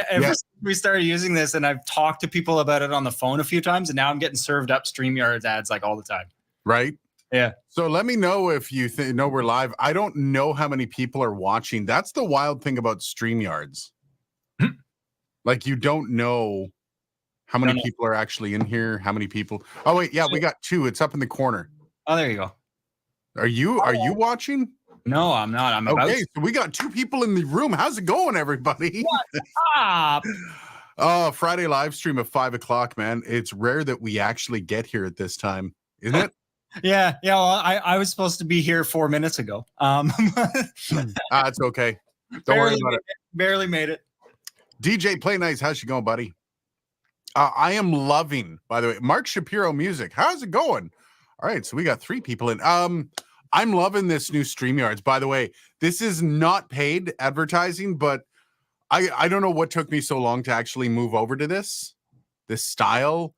Ever since we started using this, and I've talked to people about it on the phone a few times, and now I'm getting served up StreamYard ads like all the time. Right? Yeah. So let me know if you know we're live. I don't know how many people are watching. That's the wild thing about StreamYards. Like, you don't know how many people are actually in here. How many people? Oh wait, yeah, we got 2. It's up in the corner. Oh, there you go. Are you watching? No, I'm not. I'm okay. So we got 2 people in the room. How's it going, everybody? What's up? Oh, Friday live stream at 5:00, man. It's rare that we actually get here at this time, isn't it? Yeah. Well, I was supposed to be here 4 minutes ago. It's okay. Don't worry about it. Barely made it. DJ Play Nice, how's you going, buddy? I am loving, by the way, Mark Shapiro music. How's it going? All right, so we got 3 people in. I'm loving this new StreamYards. By the way, this is not paid advertising, but I don't know what took me so long to actually move over to this style.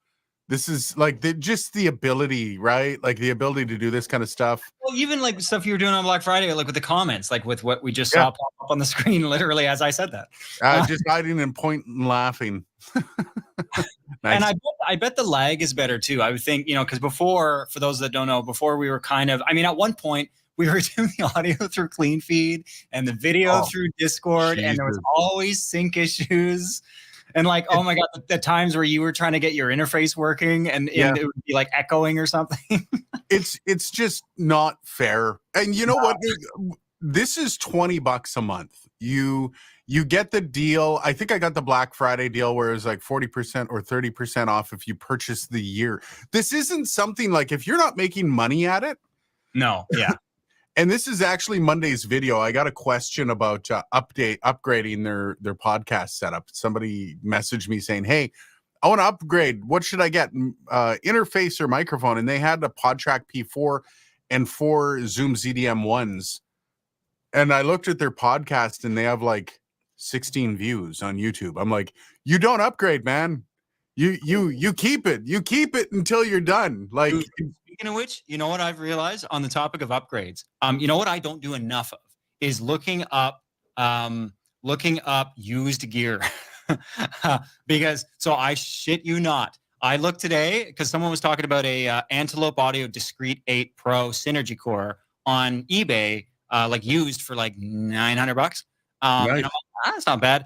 This is like just the ability, right? Like the ability to do this kind of stuff. Well, even like stuff you were doing on Black Friday, like with the comments, like with what we just saw pop up on the screen, literally as I said that. Just hiding and pointing and laughing. Nice. And I bet the lag is better too. I would think, because before, for those that don't know, before we were at one point we were doing the audio through Clean Feed and the video through Discord, and there was always sync issues. And like, oh my God, the times where you were trying to get your interface working and it would be like echoing or something. It's just not fair. And you know what? This is $20 a month. You get the deal. I think I got the Black Friday deal where it was like 40% or 30% off if you purchase the year. This isn't something like, if you're not making money at it. No. Yeah. And this is actually Monday's video. I got a question about upgrading their podcast setup. Somebody messaged me saying, hey, I want to upgrade. What should I get? Interface or microphone? And they had a PodTrack P4 and 4 Zoom ZDM1s. And I looked at their podcast and they have like 16 views on YouTube. I'm like, you don't upgrade, man. You keep it. You keep it until you're done. Like, speaking of which, you know what I've realized on the topic of upgrades? You know what I don't do enough of is looking up used gear. Because so I shit you not. I looked today because someone was talking about a Antelope Audio Discrete 8 Pro Synergy Core on eBay, like used for like $900. Nice. And I'm like, that's not bad.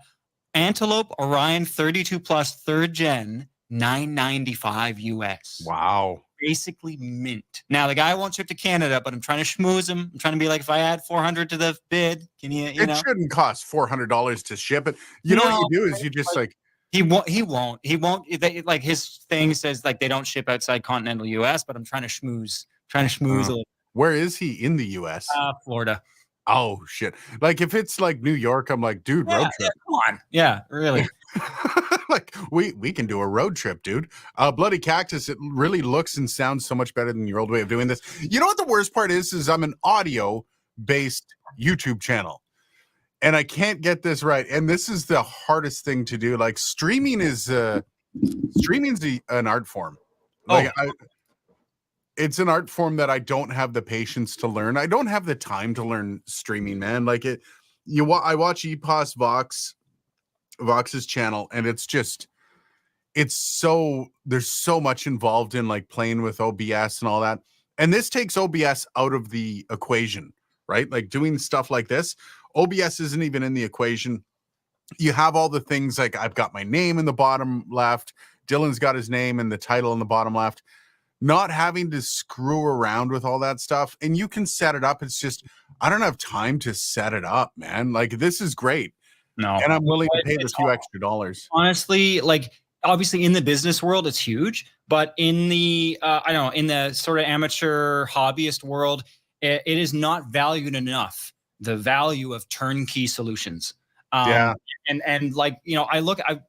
Antelope Orion 32 Plus 3rd Gen, $995 US. Wow. Basically mint. Now the guy won't ship to Canada, but I'm trying to schmooze him. I'm trying to be like, if I add $400 to the bid, can you know? It shouldn't cost $400 to ship it. You know what you do is you just like he won't. Like his thing says like they don't ship outside continental US, but I'm trying to schmooze a little. Where is he in the US? Florida. Oh shit. Like if it's like New York, I'm like, dude, road trip. Come on. Yeah, really. Like we can do a road trip, dude. Bloody Cactus, it really looks and sounds so much better than your old way of doing this. You know what the worst part is I'm an audio based YouTube channel and I can't get this right. And this is the hardest thing to do. Like streaming's an art form. Like it's an art form that I don't have the patience to learn. I don't have the time to learn streaming, man. Like I watch EPOS Vox's channel, and there's so much involved in like playing with OBS and all that. And this takes OBS out of the equation, right? Like doing stuff like this, OBS isn't even in the equation. You have all the things like I've got my name in the bottom left. Dylan's got his name and the title in the bottom left. Not having to screw around with all that stuff. And you can set it up. It's just, I don't have time to set it up, man. Like this is great. No. And I'm willing to pay the few extra dollars. Honestly, like obviously in the business world, it's huge, but in the, in the sort of amateur hobbyist world, it is not valued enough. The value of turnkey solutions. And like, I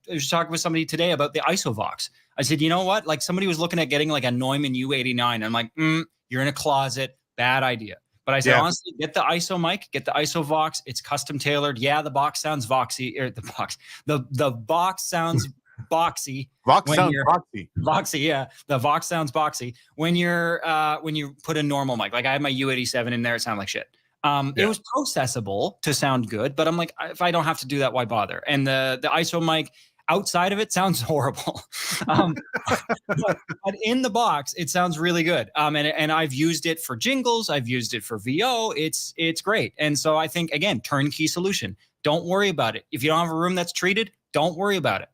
was talking with somebody today about the ISOVox. I said, you know what? Like somebody was looking at getting like a Neumann U89. I'm like, you're in a closet. Bad idea. But I said, honestly, get the ISO mic, get the ISOVox. It's custom tailored. Yeah, the box sounds voxy. Or the box sounds boxy. Voxy, yeah. The Vox sounds boxy. When you put a normal mic, like I had my U87 in there, it sounded like shit. It was processable to sound good, but I'm like, if I don't have to do that, why bother? And the ISO mic outside of it sounds horrible. um, but in the box, it sounds really good. And I've used it for jingles. I've used it for VO. It's great. And so I think, again, turnkey solution. Don't worry about it. If you don't have a room that's treated, don't worry about it.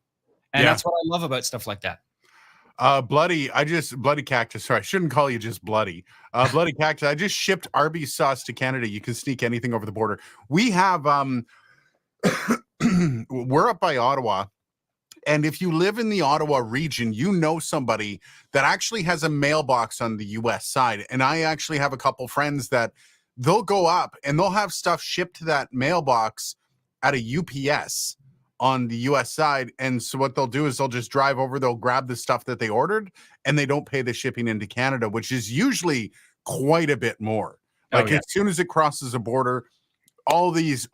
And that's what I love about stuff like that. Bloody Cactus. Sorry, I shouldn't call you just Bloody. Bloody Cactus. I just shipped Arby's sauce to Canada. You can sneak anything over the border. We have we're up by Ottawa. And if you live in the Ottawa region, you know somebody that actually has a mailbox on the US side. And I actually have a couple friends that they'll go up and they'll have stuff shipped to that mailbox at a UPS on the US side. And so what they'll do is they'll just drive over, they'll grab the stuff that they ordered, and they don't pay the shipping into Canada, which is usually quite a bit more. Like as soon as it crosses a border, all these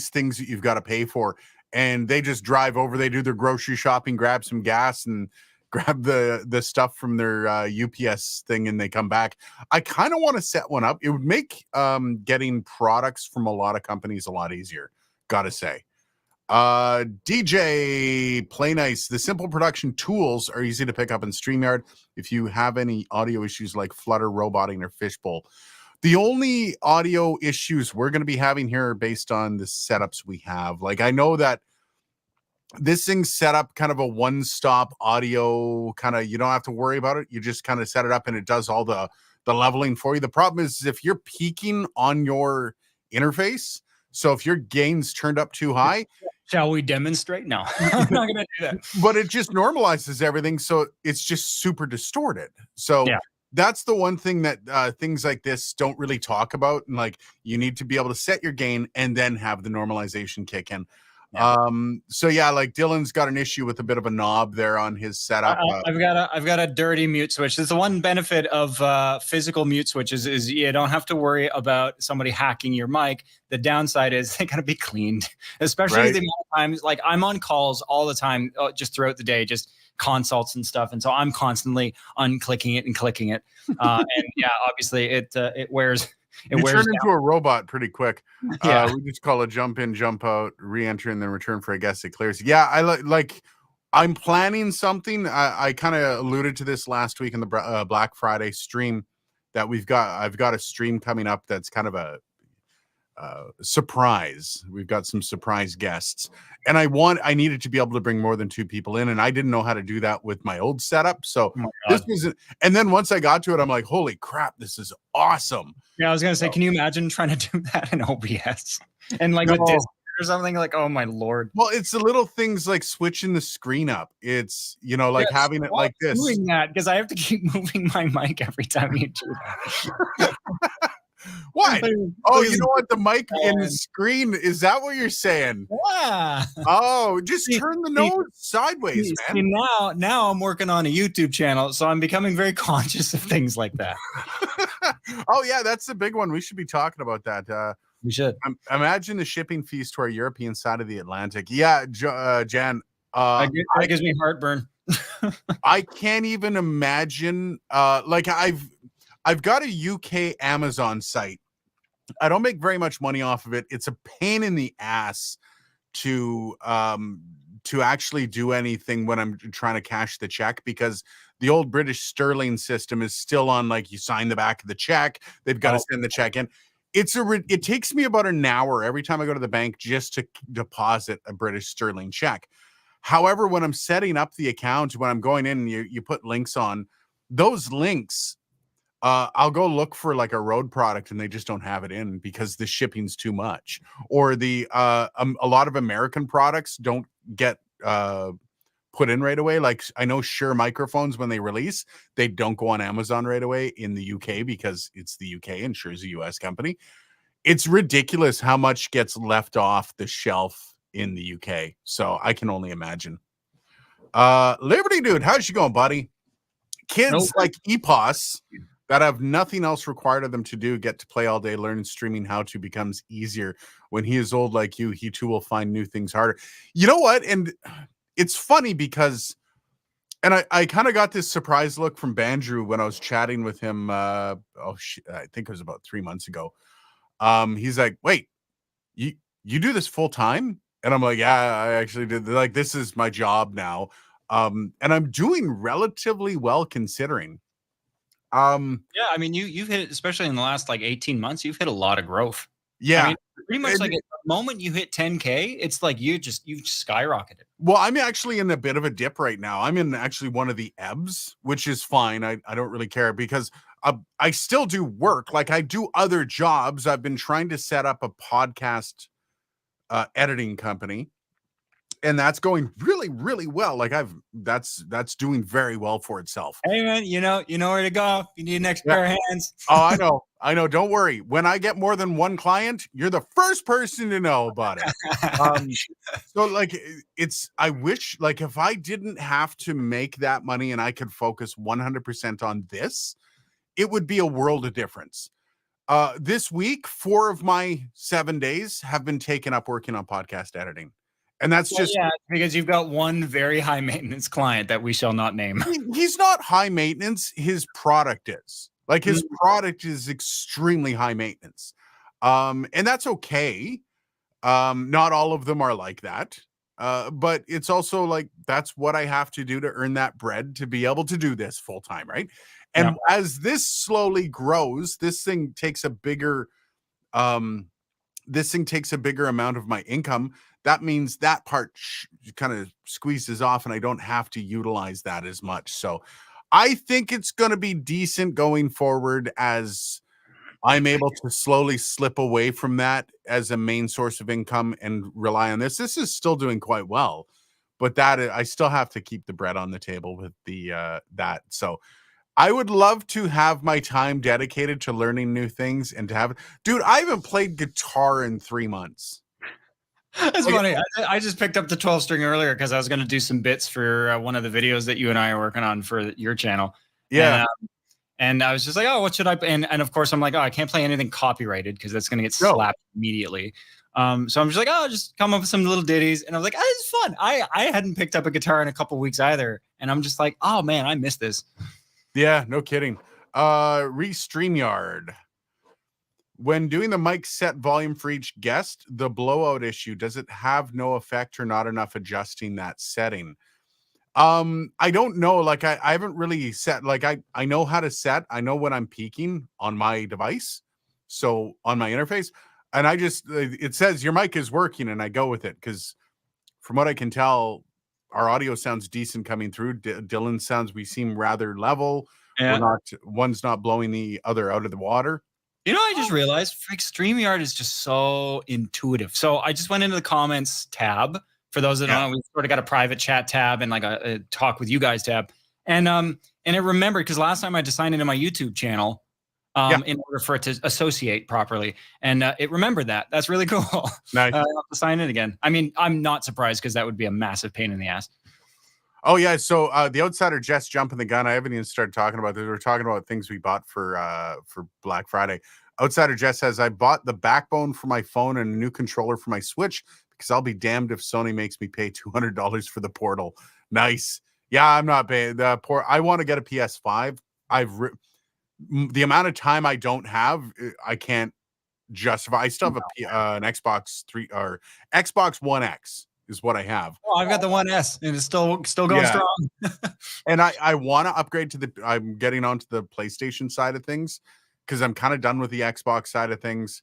things that you've got to pay for, and they just drive over, they do their grocery shopping, grab some gas, and grab the stuff from their UPS thing, and they come back. I kind of want to set one up. It would make getting products from a lot of companies a lot easier, gotta say. DJ Play Nice, the simple production tools are easy to pick up in StreamYard if you have any audio issues like flutter, roboting, or fishbowl. The only audio issues we're going to be having here are based on the setups we have. Like, I know that this thing's set up kind of a one-stop audio kind of, you don't have to worry about it. You just kind of set it up and it does all the leveling for you. The problem is if you're peaking on your interface, so if your gain's turned up too high. Shall we demonstrate? No, I'm not going to do that. But it just normalizes everything. So it's just super distorted. So that's the one thing that things like this don't really talk about. And like, you need to be able to set your gain and then have the normalization kick in. So yeah, like Dylan's got an issue with a bit of a knob there on his setup. I've got a dirty mute switch. There's the one benefit of physical mute switches is you don't have to worry about somebody hacking your mic. The downside is they gotta be cleaned, especially the amount of times. Like I'm on calls all the time, just throughout the day, just consults and stuff, and so I'm constantly unclicking it and clicking it. And yeah, obviously it wears. You turn into a robot pretty quick. We just call it jump in, jump out, re-enter, and then return for a guest. It clears. Yeah, I like. I'm planning something. I kind of alluded to this last week in the Black Friday stream that I've got a stream coming up that's kind of a surprise. We've got some surprise guests, and I needed to be able to bring more than 2 people in, and I didn't know how to do that with my old setup. So this was, and then once I got to it, I'm like, holy crap, this is awesome. Yeah, I was gonna say, can you imagine trying to do that in OBS and like with Discord or something? Like, oh my lord. Well, it's the little things like switching the screen up. It's like having it like this. Doing that because I have to keep moving my mic every time you do that. What? Oh, you know what? The mic in the screen, is that what you're saying? Yeah. Oh, just turn the nose sideways, man. See, now I'm working on a YouTube channel, so I'm becoming very conscious of things like that. Oh, yeah, that's the big one. We should be talking about that. We should. Imagine the shipping fees to our European side of the Atlantic. Yeah, Jan. That gives me heartburn. I can't even imagine. Like I've got a UK Amazon site. I don't make very much money off of it. It's a pain in the ass to actually do anything when I'm trying to cash the check, because the old British sterling system is still on, like, you sign the back of the check. They've got to send the check in. It takes me about an hour every time I go to the bank just to deposit a British sterling check. However, when I'm setting up the account, when I'm going in and you put links on, those links, I'll go look for like a road product and they just don't have it in because the shipping's too much. Or a lot of American products don't get put in right away. Like I know Shure microphones, when they release, they don't go on Amazon right away in the UK because it's the UK and Shure's a US company. It's ridiculous how much gets left off the shelf in the UK. So I can only imagine. Liberty Dude, how's you going, buddy? Kids like EPOS that have nothing else required of them to do get to play all day. Learning streaming how to becomes easier. When he is old like you, he too will find new things harder. You know what? And it's funny because, and I kind of got this surprise look from Bandrew when I was chatting with him. I think it was about 3 months ago. He's like, wait, you do this full time? And I'm like, yeah, I actually did. Like, this is my job now. And I'm doing relatively well considering. Yeah, I mean, you've hit, especially in the last like 18 months, you've hit a lot of growth. I Yeah. mean, pretty much like at the moment you hit 10K, it's like you've skyrocketed. Well, I'm actually in a bit of a dip right now. I'm in actually one of the ebbs, which is fine. I don't really care because I still do work. Like I do other jobs. I've been trying to set up a podcast editing company, and that's going really, really well. Like that's doing very well for itself. Hey man, you know where to go. If you need an extra pair of hands. Oh, I know. I know. Don't worry. When I get more than one client, you're the first person to know about it. So like I wish like if I didn't have to make that money and I could focus 100% on this, it would be a world of difference. This week, 4 of my 7 days have been taken up working on podcast editing. And that's just because you've got one very high maintenance client that we shall not name. He's not high maintenance. His product is. Like his product is extremely high maintenance. And that's okay. Not all of them are like that. But it's also like that's what I have to do to earn that bread to be able to do this full time, right? And as this slowly grows, this thing takes a bigger amount of my income. That means that part kind of squeezes off and I don't have to utilize that as much. So I think it's going to be decent going forward as I'm able to slowly slip away from that as a main source of income and rely on this. This is still doing quite well, but that I still have to keep the bread on the table with the that. So I would love to have my time dedicated to learning new things and to have, dude, I haven't played guitar in 3 months. That's funny. I just picked up the 12 string earlier because I was going to do some bits for one of the videos that you and I are working on for your channel. Yeah. And I was just like, oh, what should I? And of course, I'm like, oh, I can't play anything copyrighted because that's going to get slapped immediately. So I'm just like, oh, just come up with some little ditties. And I was like, oh, this is fun. I hadn't picked up a guitar in a couple weeks either. And I'm just like, oh, man, I missed this. Yeah, no kidding. StreamYard. When doing the mic set volume for each guest, the blowout issue, does it have no effect or not enough adjusting that setting? I don't know. Like I haven't really set, like I know how to set, I know when I'm peaking on my device. So on my interface, and I just, it says your mic is working and I go with it. Cause from what I can tell, our audio sounds decent coming through. Dylan sounds, we seem rather level. Yeah. One's not blowing the other out of the water. You know, I just realized StreamYard is just so intuitive. So I just went into the comments tab. For those that don't know, we sort of got a private chat tab and like a talk with you guys tab. And it remembered because last time I had to sign into my YouTube channel in order for it to associate properly. And it remembered that. That's really cool. Nice. I have to sign in again. I mean, I'm not surprised because that would be a massive pain in the ass. Oh yeah, so the outsider Jess jumping the gun. I haven't even started talking about this. We're talking about things we bought for Black Friday. Outsider Jess says I bought the backbone for my phone and a new controller for my Switch because I'll be damned if Sony makes me pay $200 for the Portal. Nice. Yeah, I'm not paying the port. I want to get a PS5. The amount of time I don't have, I can't justify. I still have an Xbox 3 or Xbox One X. Is what I have. Oh, I've got the One S and it's still going strong. And I want to upgrade to I'm getting onto the PlayStation side of things because I'm kind of done with the Xbox side of things.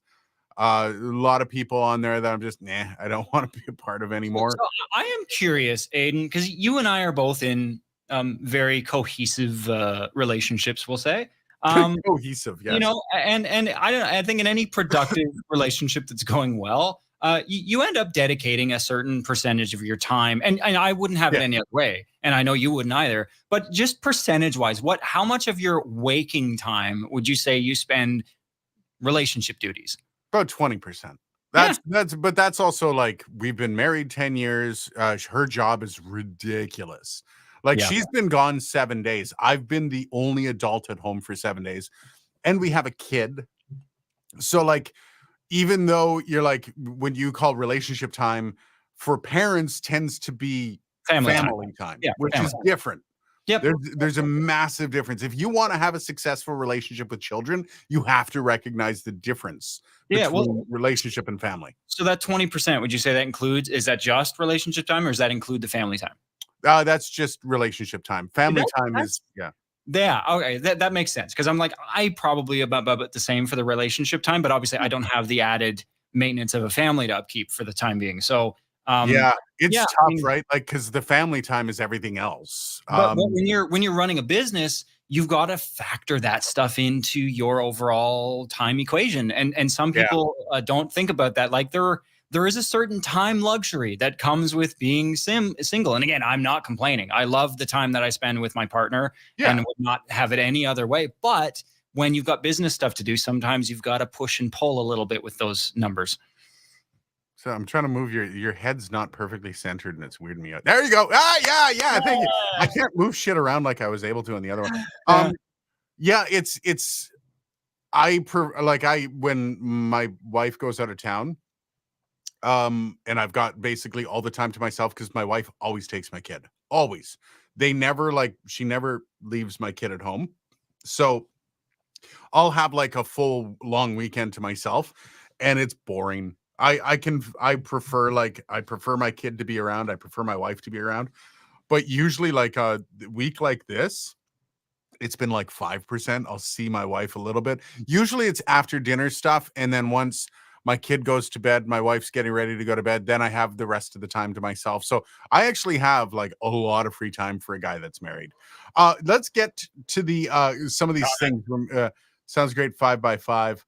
A lot of people on there that I'm just, I don't want to be a part of anymore. So I am curious, Aiden, because you and I are both in very cohesive relationships, we'll say. Cohesive, yes. You know, and I think in any productive relationship that's going well, you end up dedicating a certain percentage of your time, and I wouldn't have it any other way, and I know you wouldn't either. But just percentage-wise, how much of your waking time would you say you spend relationship duties? About 20%. But that's also like we've been married 10 years. Her job is ridiculous. Like she's been gone 7 days. I've been the only adult at home for 7 days, and we have a kid. So like, even though you're like, when you call relationship time for parents tends to be family time, which is different. Yep. There's a massive difference. If you want to have a successful relationship with children, you have to recognize the difference Yeah. Well, between relationship and family. so that 20%, would you say that includes, is that just relationship time or does that include the family time? That's just relationship time. Family time is, That's yeah. yeah, okay, that makes sense because I'm like, I probably about the same for the relationship time, but obviously I don't have the added maintenance of a family to upkeep for the time being. So, Yeah, yeah, it's I tough, mean, right? Like, because the family time is everything else. but when you're running a business, you've got to factor that stuff into your overall time equation, and some Yeah, people don't think about that. Like there is a certain time luxury that comes with being single. And again, I'm not complaining. I love the time that I spend with my partner yeah. and would not have it any other way. But when you've got business stuff to do, sometimes you've got to push and pull a little bit with those numbers. So I'm trying to move your head's not perfectly centered and it's weirding me out. There you go. Yeah. Thank you. I can't move shit around like I was able to on the other one. Yeah. Yeah, it's like I when my wife goes out of town, and I've got basically all the time to myself because my wife always takes my kid. Always. They never like she never leaves my kid at home. So I'll have like a full long weekend to myself and it's boring. I prefer my kid to be around. I prefer my wife to be around. But usually like a week like this, it's been like 5%. I'll see my wife a little bit. Usually it's after dinner stuff. And then once my kid goes to bed, my wife's getting ready to go to bed, then I have the rest of the time to myself. So I actually have like a lot of free time for a guy that's married. Let's get to the some of these things. Sounds great. 5x5.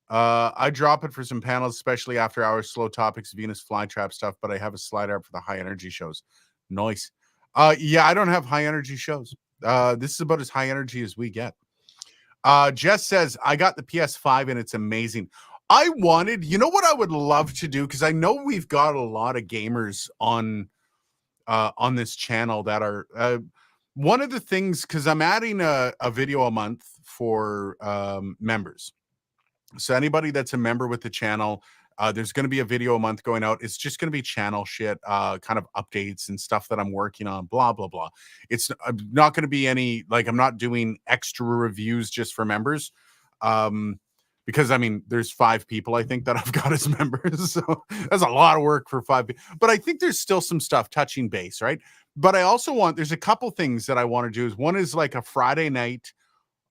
I drop it for some panels, especially after hours, slow topics, Venus flytrap stuff, but I have a slider up for the high energy shows. Nice. Yeah, I don't have high energy shows. This is about as high energy as we get. Jess says, I got the PS5 and it's amazing. You know what I would love to do? Because I know we've got a lot of gamers on this channel that are one of the things, because I'm adding a video a month for members. So anybody that's a member with the channel, there's going to be a video a month going out. It's just going to be channel shit, kind of updates and stuff that I'm working on, blah, blah, blah. It's not going to be any, like, I'm not doing extra reviews just for members. Because I mean, there's 5 people I think that I've got as members. So that's a lot of work for 5 people. But I think there's still some stuff touching base, right? But I also there's a couple things that I want to do. One is like a Friday night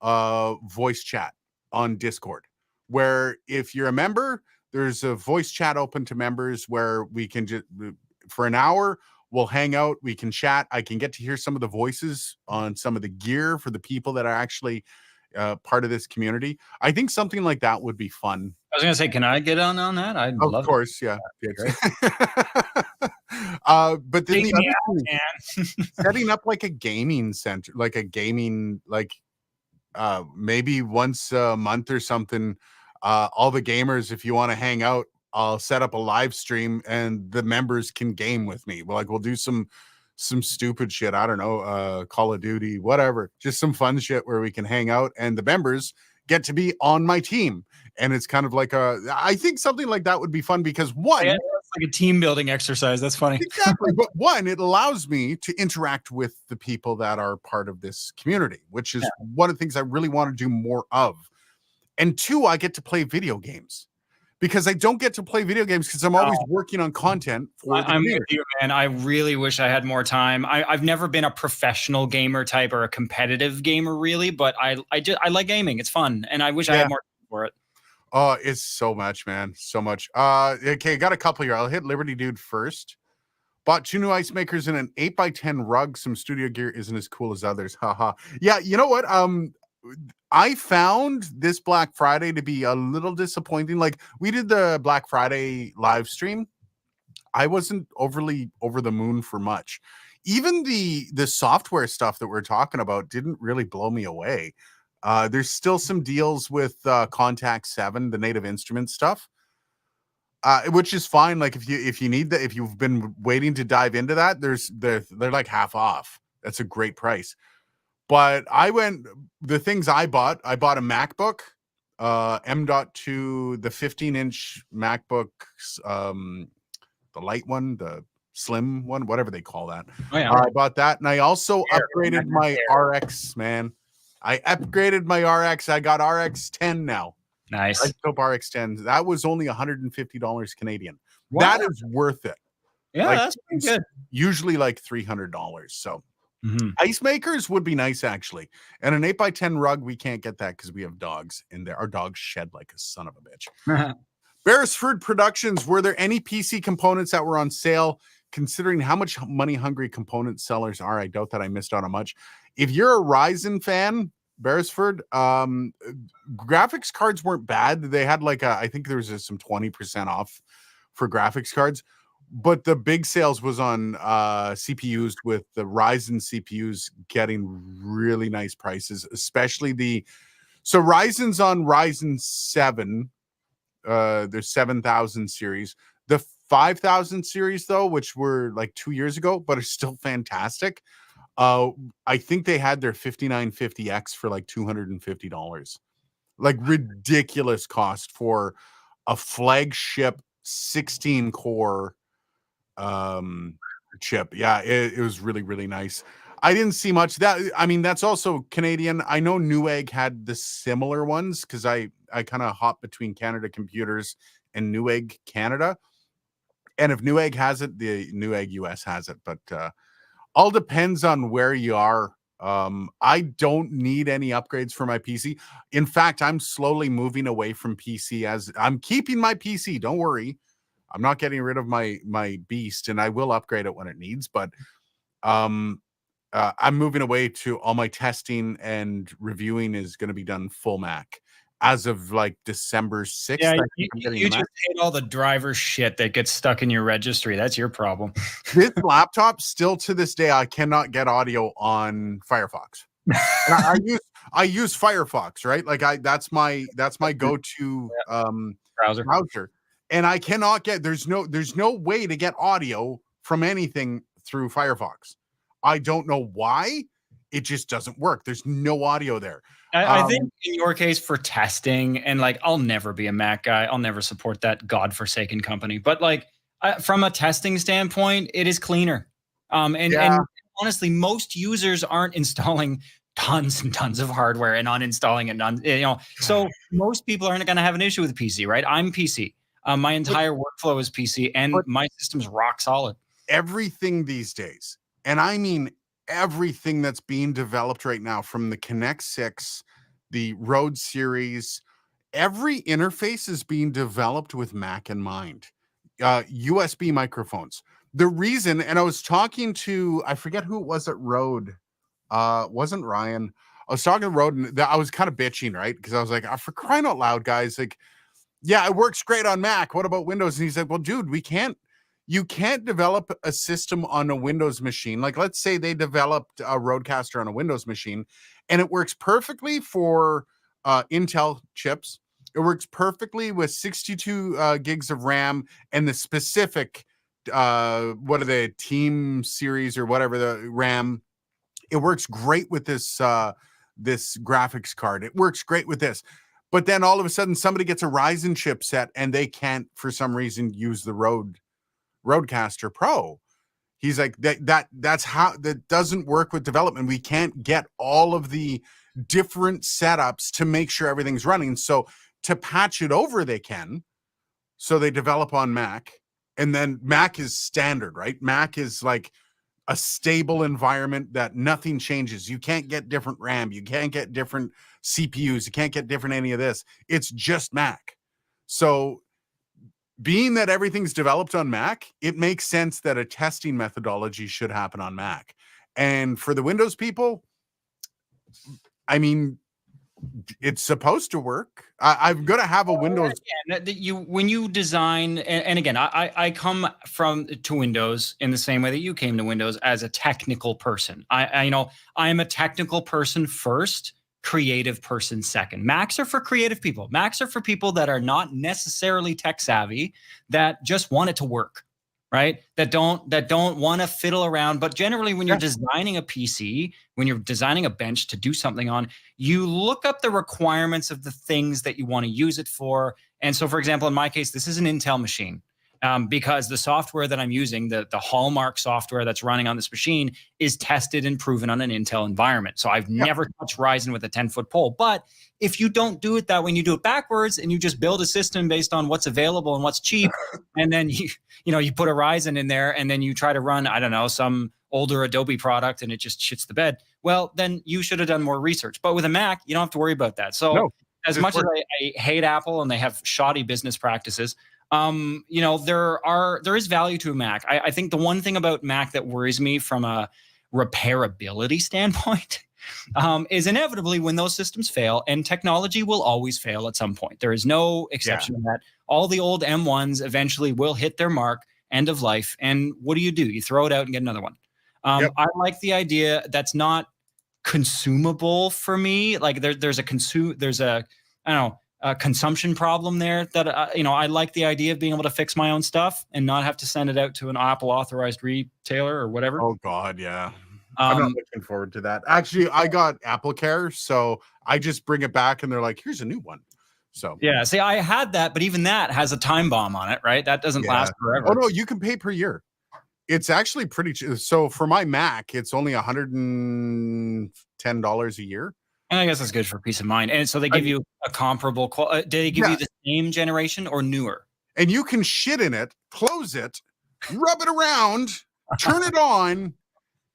voice chat on Discord, where if you're a member, there's a voice chat open to members where we can just for an hour we'll hang out, we can chat, I can get to hear some of the voices on some of the gear for the people that are actually part of this community. I think something like that would be fun. I was gonna say, can I get on that? I'd Of love course, yeah. it. Great. But then Take the me other out, thing, man. setting up like a gaming center, like a gaming, like maybe once a month or something, all the gamers, if you want to hang out, I'll set up a live stream and the members can game with me. Well, like we'll do some stupid shit, I don't know, Call of Duty, whatever, just some fun shit where we can hang out and the members get to be on my team. And it's kind of like I think something like that would be fun because Yeah, one, it's like a team building exercise. That's funny. exactly. But one, it allows me to interact with the people that are part of this community, which is one of the things I really want to do more of. And two, I get to play video games because I don't get to play video games because I'm always working on content for the I'm with community. you, man. I really wish I had more time. I've never been a professional gamer type or a competitive gamer, really, but I like gaming. It's fun, and I wish I had more time for it. Oh, it's so much, man. So much. Okay, got a couple here. I'll hit Liberty Dude first. Bought 2 new ice makers and an 8x10 rug. Some studio gear isn't as cool as others. Haha. Yeah, you know what? I found this Black Friday to be a little disappointing. Like we did the Black Friday live stream. I wasn't overly over the moon for much. Even the software stuff that we're talking about didn't really blow me away. There's still some deals with Contact 7, the Native Instruments stuff. Which is fine. Like if you need that, if you've been waiting to dive into that, they're like half off. That's a great price. But the things I bought a MacBook, M.2, the 15-inch MacBook, the light one, the Slim one, whatever they call that. Oh yeah. I bought that, and I also Air, upgraded my RX, man. I upgraded my RX. I got RX 10 now. Nice. Isotope RX 10. That was only $150 Canadian. Wow. That is worth it. Yeah, like, that's pretty good. Usually like $300. So ice makers would be nice, actually. And an 8x10 rug, we can't get that because we have dogs, and our dogs shed like a son of a bitch. Beresford Productions, were there any PC components that were on sale? Considering how much money hungry component sellers are, I doubt that I missed out on much. If you're a Ryzen fan, Beresford, graphics cards weren't bad. They had like I think there was some 20% off for graphics cards, but the big sales was on CPUs, with the Ryzen CPUs getting really nice prices, especially so Ryzen's on Ryzen 7. There's 7000 series. The 5000 series, though, which were like 2 years ago, but are still fantastic. I think they had their 5950X for like $250. Like ridiculous cost for a flagship 16 core chip. Yeah, it was really, really nice. I didn't see much. That's also Canadian. I know Newegg had the similar ones because I kind of hop between Canada Computers and Newegg Canada. And if Newegg has it, the Newegg US has it. But all depends on where you are. I don't need any upgrades for my PC. In fact, I'm slowly moving away from PC. As I'm keeping my PC. Don't worry. I'm not getting rid of my beast, and I will upgrade it when it needs. But I'm moving away to all my testing and reviewing is going to be done full Mac as of like December 6th. Yeah, you just hate all the driver shit that gets stuck in your registry. That's your problem. This laptop, still to this day, I cannot get audio on Firefox. I use Firefox, right? Like that's my go-to browser. And I cannot get there's no way to get audio from anything through Firefox. I don't know why. It just doesn't work. There's no audio there. I think in your case for testing, and like I'll never be a Mac guy. I'll never support that godforsaken company. But like from a testing standpoint, it is cleaner. And honestly, most users aren't installing tons and tons of hardware and uninstalling it. So most people aren't going to have an issue with a PC, right? I'm PC. My entire workflow is PC, and my system's rock solid. Everything these days, and I mean everything that's being developed right now, from the Connect 6, the Road series, every interface is being developed with Mac in mind. USB microphones. The reason, and I was talking to, I forget who it was at Rode, wasn't Ryan. I was talking to Rode, and I was kind of bitching, right? Because I was like, for crying out loud, guys, like, yeah, it works great on Mac. What about Windows? And he's like, well, dude, you can't develop a system on a Windows machine. Like, let's say they developed a Rodecaster on a Windows machine, and it works perfectly for Intel chips. It works perfectly with 62 gigs of RAM and the specific, what are the Team series or whatever the RAM. It works great with this graphics card. It works great with this. But then all of a sudden, somebody gets a Ryzen chipset and they can't, for some reason, use the Rodecaster Pro. He's like, that's how that doesn't work with development. We can't get all of the different setups to make sure everything's running. So to patch it over, they can. So they develop on Mac, and then Mac is standard, right? Mac is like a stable environment that nothing changes. You can't get different RAM. You can't get different CPUs. You can't get different any of this. It's just Mac. So being that everything's developed on Mac, it makes sense that a testing methodology should happen on Mac. And for the Windows people, I mean, it's supposed to work. I'm going to have a Windows. When you design, and again, I come to Windows in the same way that you came to Windows, as a technical person. I am a technical person first, creative person second. Macs are for creative people. Macs are for people that are not necessarily tech savvy, that just want it to work, right? That don't want to fiddle around. But generally, when you're designing a PC, when you're designing a bench to do something on, you look up the requirements of the things that you want to use it for. And so, for example, in my case, this is an Intel machine. because the software that I'm using, the Hallmark software that's running on this machine, is tested and proven on an Intel environment. So I've never touched Ryzen with a 10-foot pole. But if you don't do it that way, and you do it backwards, and you just build a system based on what's available and what's cheap, and then you put a Ryzen in there, and then you try to run, I don't know, some older Adobe product, and it just shits the bed, well, then you should have done more research. But with a Mac, you don't have to worry about that. So as much as I hate Apple and they have shoddy business practices, there is value to a Mac. I think the one thing about Mac that worries me from a repairability standpoint is inevitably when those systems fail, and technology will always fail at some point. There is no exception to that. All the old M1s eventually will hit their mark, end of life. And what do? You throw it out and get another one. I like the idea that's not consumable for me. Like there's a consumption problem there that I like the idea of being able to fix my own stuff and not have to send it out to an Apple authorized retailer or whatever. Oh God, yeah. I'm not looking forward to that. Actually, I got Apple Care, so I just bring it back and they're like, here's a new one. So yeah, see, I had that, but even that has a time bomb on it, right? That doesn't last forever. Oh no, you can pay per year. It's actually pretty cheap. So for my Mac, it's only $110 a year. And I guess that's good for peace of mind. And so they give you a comparable. Do they give you the same generation or newer? And you can shit in it, close it, rub it around, turn it on,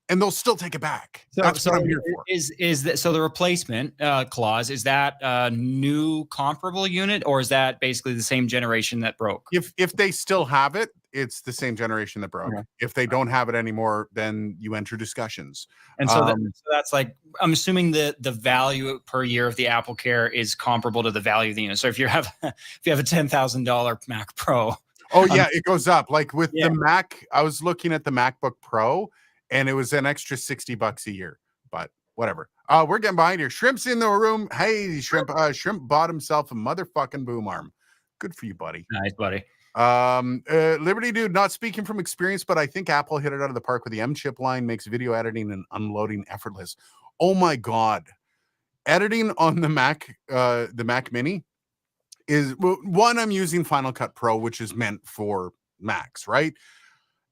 and they'll still take it back. That's what I'm here for. Is that so? The replacement clause, is that a new comparable unit, or is that basically the same generation that broke? If they still have it, it's the same generation that broke. Okay. If they don't have it anymore, then you enter discussions. And so, that's like, I'm assuming the value per year of the Apple Care is comparable to the value of the unit. So if you have a $10,000 Mac Pro. Oh yeah, it goes up. Like with the Mac, I was looking at the MacBook Pro, and it was an extra $60 a year. But whatever. We're getting behind here. Shrimp's in the room. Hey, Shrimp. Shrimp bought himself a motherfucking boom arm. Good for you, buddy. Nice, buddy. Liberty Dude, not speaking from experience, but I think Apple hit it out of the park with the M chip line, makes video editing and unloading effortless. Oh my God. Editing on the Mac Mini is one, I'm using Final Cut Pro, which is meant for Macs, right?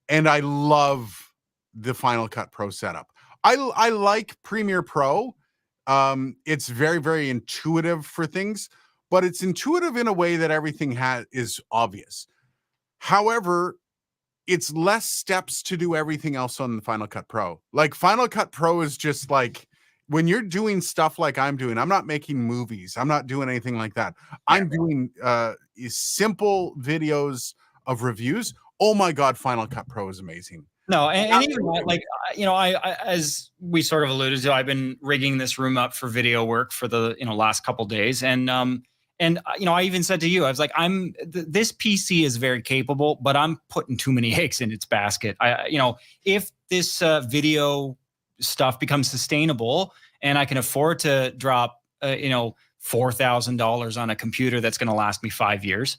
And I love the Final Cut Pro setup. I like Premiere Pro. It's very, very intuitive for things, but it's intuitive in a way that everything is obvious. However, it's less steps to do everything else on the Final Cut Pro. Like Final Cut Pro is just like, when you're doing stuff like I'm doing, I'm not making movies. I'm not doing anything like that. I'm doing simple videos of reviews. Oh my God, Final Cut Pro is amazing. No, and even like, I as we sort of alluded to, I've been rigging this room up for video work for the last couple of days, and I even said to you, I was like, this PC is very capable, but I'm putting too many eggs in its basket. If this video stuff becomes sustainable and I can afford to drop, $4,000 on a computer that's going to last me 5 years,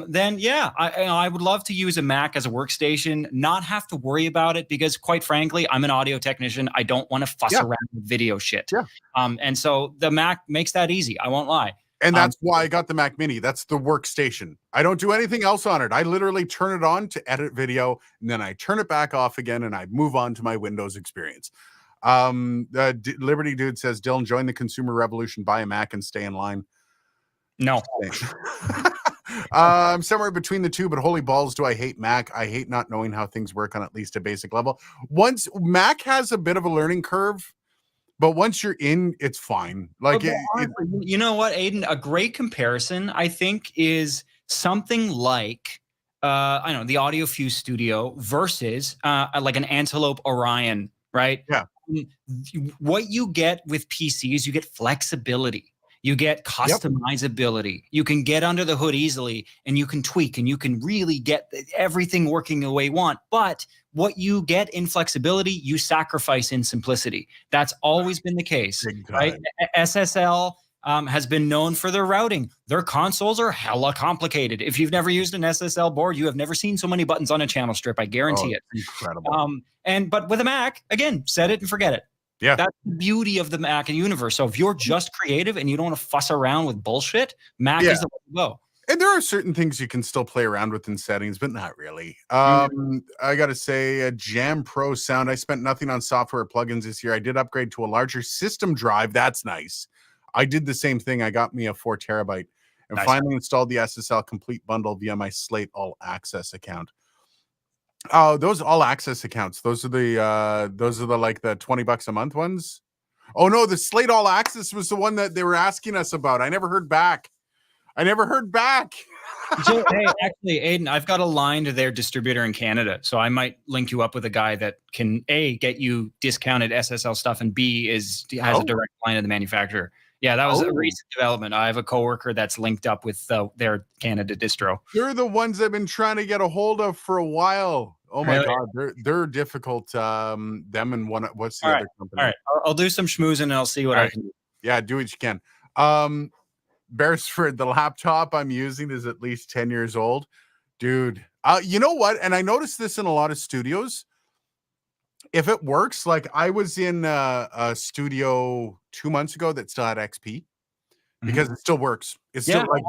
then I would love to use a Mac as a workstation, not have to worry about it, because quite frankly, I'm an audio technician. I don't want to fuss around with video shit. Yeah. And so the Mac makes that easy. I won't lie. And that's why I got the Mac Mini. That's the workstation. I don't do anything else on it. I literally turn it on to edit video, and then I turn it back off again, and I move on to my Windows experience. Liberty Dude says, Dylan, join the consumer revolution, buy a Mac and stay in line. No. I'm somewhere between the two, but holy balls, do I hate Mac. I hate not knowing how things work on at least a basic level. Once Mac has a bit of a learning curve, but once you're in, it's fine. Like, you know what, Aiden? A great comparison, I think, is something like, the AudioFuse Studio versus like an Antelope Orion, right? Yeah. What you get with PCs, you get flexibility. You get customizability. You can get under the hood easily, and you can tweak, and you can really get everything working the way you want. But what you get in flexibility, you sacrifice in simplicity. That's always been the case, right? SSL has been known for their routing. Their consoles are hella complicated. If you've never used an SSL board, you have never seen so many buttons on a channel strip. I guarantee it. Incredible. But with a Mac, again, set it and forget it. Yeah. That's the beauty of the Mac universe. So if you're just creative and you don't want to fuss around with bullshit, Mac is the way to go. And there are certain things you can still play around with in settings, but not really. I got to say, a Jam Pro sound. I spent nothing on software or plugins this year. I did upgrade to a larger system drive. That's nice. I did the same thing. I got me a 4 terabyte and Nice. finally installed the SSL complete bundle via my Slate All Access account. Oh, those all access accounts. Those are the like the $20 a month ones. Oh no, the Slate All Access was the one that they were asking us about. I never heard back. Hey, actually, Aiden, I've got a line to their distributor in Canada, so I might link you up with a guy that can A, get you discounted SSL stuff, and B, has a direct line to the manufacturer. Yeah, that was a recent development. I have a coworker that's linked up with their Canada distro. They're the ones I've been trying to get a hold of for a while. Oh my God, they're difficult. Them and what's the other company? All right, I'll do some schmoozing and I'll see what I can do. Yeah, do what you can. Beresford, the laptop I'm using is at least 10 years old. Dude, you know what? And I noticed this in a lot of studios. If it works, like I was in a studio 2 months ago that still had XP because it still works. It's still like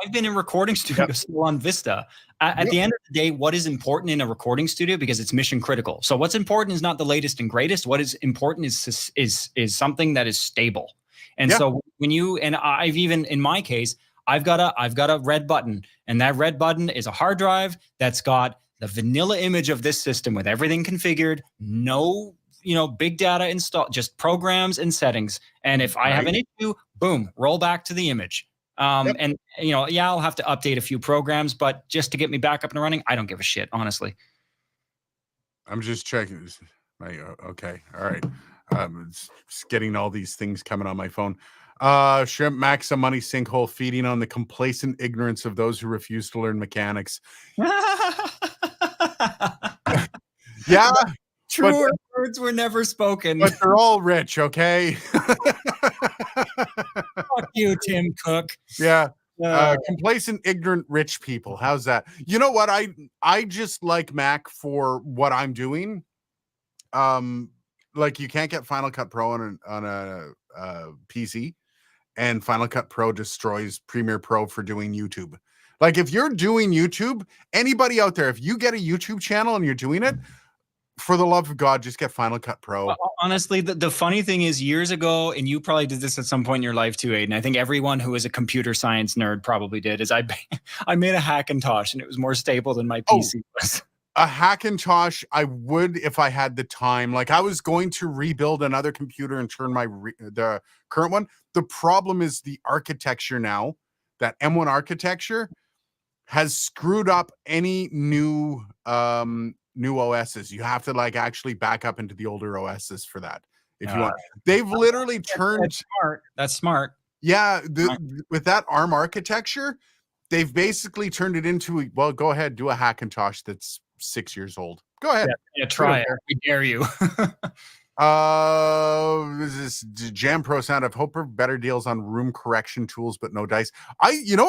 I've been in recording studios still on Vista. At the end of the day, what is important in a recording studio, because it's mission critical. So what's important is not the latest and greatest. What is important is something that is stable. And so when I've even, in my case, I've got a red button, and that red button is a hard drive that's got the vanilla image of this system with everything configured, no, big data installed, just programs and settings. And if I have an issue, boom, roll back to the image. And I'll have to update a few programs, but just to get me back up and running, I don't give a shit, honestly. I'm just checking this. Okay. All right. Just getting all these things coming on my phone. Shrimp Max, a money sinkhole, feeding on the complacent ignorance of those who refuse to learn mechanics. Yeah. Truer words were never spoken. But they're all rich, okay? Fuck you, Tim Cook. Yeah. Complacent, ignorant, rich people. How's that? You know what? I just like Mac for what I'm doing. Like you can't get Final Cut Pro on a PC, and Final Cut Pro destroys Premiere Pro for doing YouTube. Like if you're doing YouTube, anybody out there, if you get a YouTube channel and you're doing it, for the love of God, just get Final Cut Pro. Honestly, the funny thing is, years ago, and you probably did this at some point in your life too, Aiden. I think everyone who is a computer science nerd probably did. Is I made a Hackintosh, and it was more stable than my PC was. A Hackintosh, I would if I had the time. Like I was going to rebuild another computer and turn the current one. The problem is the architecture now. That M1 architecture has screwed up any new OSs. You have to like actually back up into the older OSs for that if you want. They've literally turned smart. That's smart. Yeah, with that ARM architecture, they've basically turned it into, well, go ahead, do a Hackintosh that's 6 years old. Go ahead. Yeah, try it. We dare you. This is Jam Pro sound. I've hoped for better deals on room correction tools, but no dice.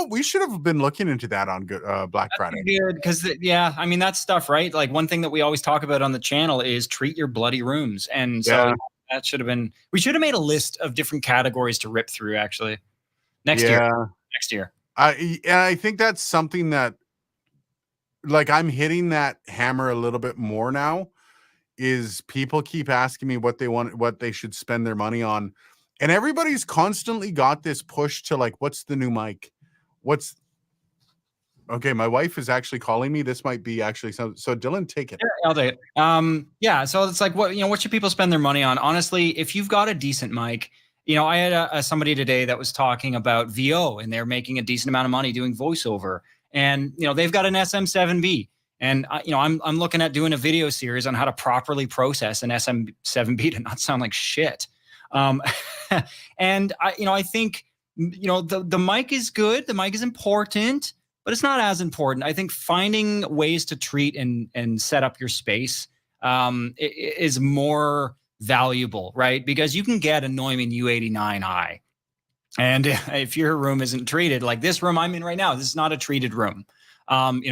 We should have been looking into that on Black Friday. Good, because I mean that's stuff, right? Like one thing that we always talk about on the channel is treat your bloody rooms, and so that should have been. We should have made a list of different categories to rip through. Actually, next year. I think that's something that, like, I'm hitting that hammer a little bit more now. Is people keep asking me what they want, what they should spend their money on. And everybody's constantly got this push to like, what's the new mic? Okay, my wife is actually calling me. This might be actually so Dylan, take it. Yeah, I'll take it. So it's like, what should people spend their money on? Honestly, if you've got a decent mic, I had somebody today that was talking about VO, and they're making a decent amount of money doing voiceover. And, they've got an SM7B. And I'm looking at doing a video series on how to properly process an SM7B to not sound like shit. And I think the mic is good. The mic is important, but it's not as important. I think finding ways to treat and set up your space is more valuable, right? Because you can get a Neumann U89i, and if your room isn't treated, like this room I'm in right now, this is not a treated room.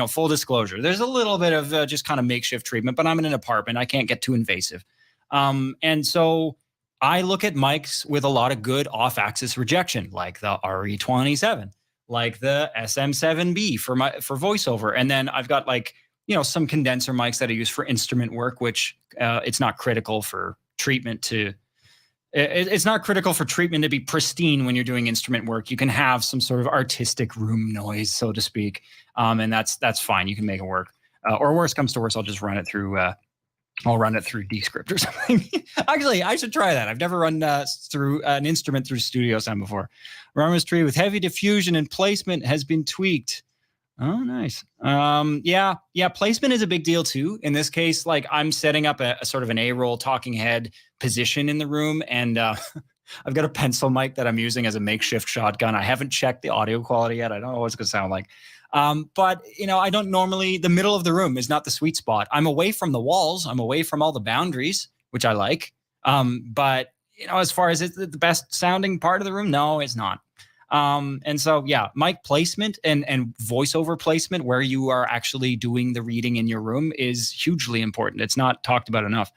Full disclosure, there's a little bit of just kind of makeshift treatment, but I'm in an apartment. I can't get too invasive. And so I look at mics with a lot of good off-axis rejection, like the RE27, like the SM7B for voiceover. And then I've got like, some condenser mics that I use for instrument work, which it's not critical for treatment to it's not critical for treatment to be pristine when you're doing instrument work. You can have some sort of artistic room noise, so to speak, and that's fine. You can make it work. Or worst comes to worst, I'll just run it through. I'll run it through Descript or something. Actually, I should try that. I've never run through an instrument through Studio Sound before. Rama's tree with heavy diffusion and placement has been tweaked. Oh, nice. Yeah. Placement is a big deal too. In this case, like I'm setting up a sort of an A-roll talking head position in the room, and I've got a pencil mic that I'm using as a makeshift shotgun. I haven't checked the audio quality yet. I don't know what it's going to sound like. But I don't normally, the middle of the room is not the sweet spot. I'm away from the walls. I'm away from all the boundaries, which I like. But as far as it's the best sounding part of the room, no, it's not. And so, yeah, mic placement and voiceover placement where you are actually doing the reading in your room is hugely important. It's not talked about enough.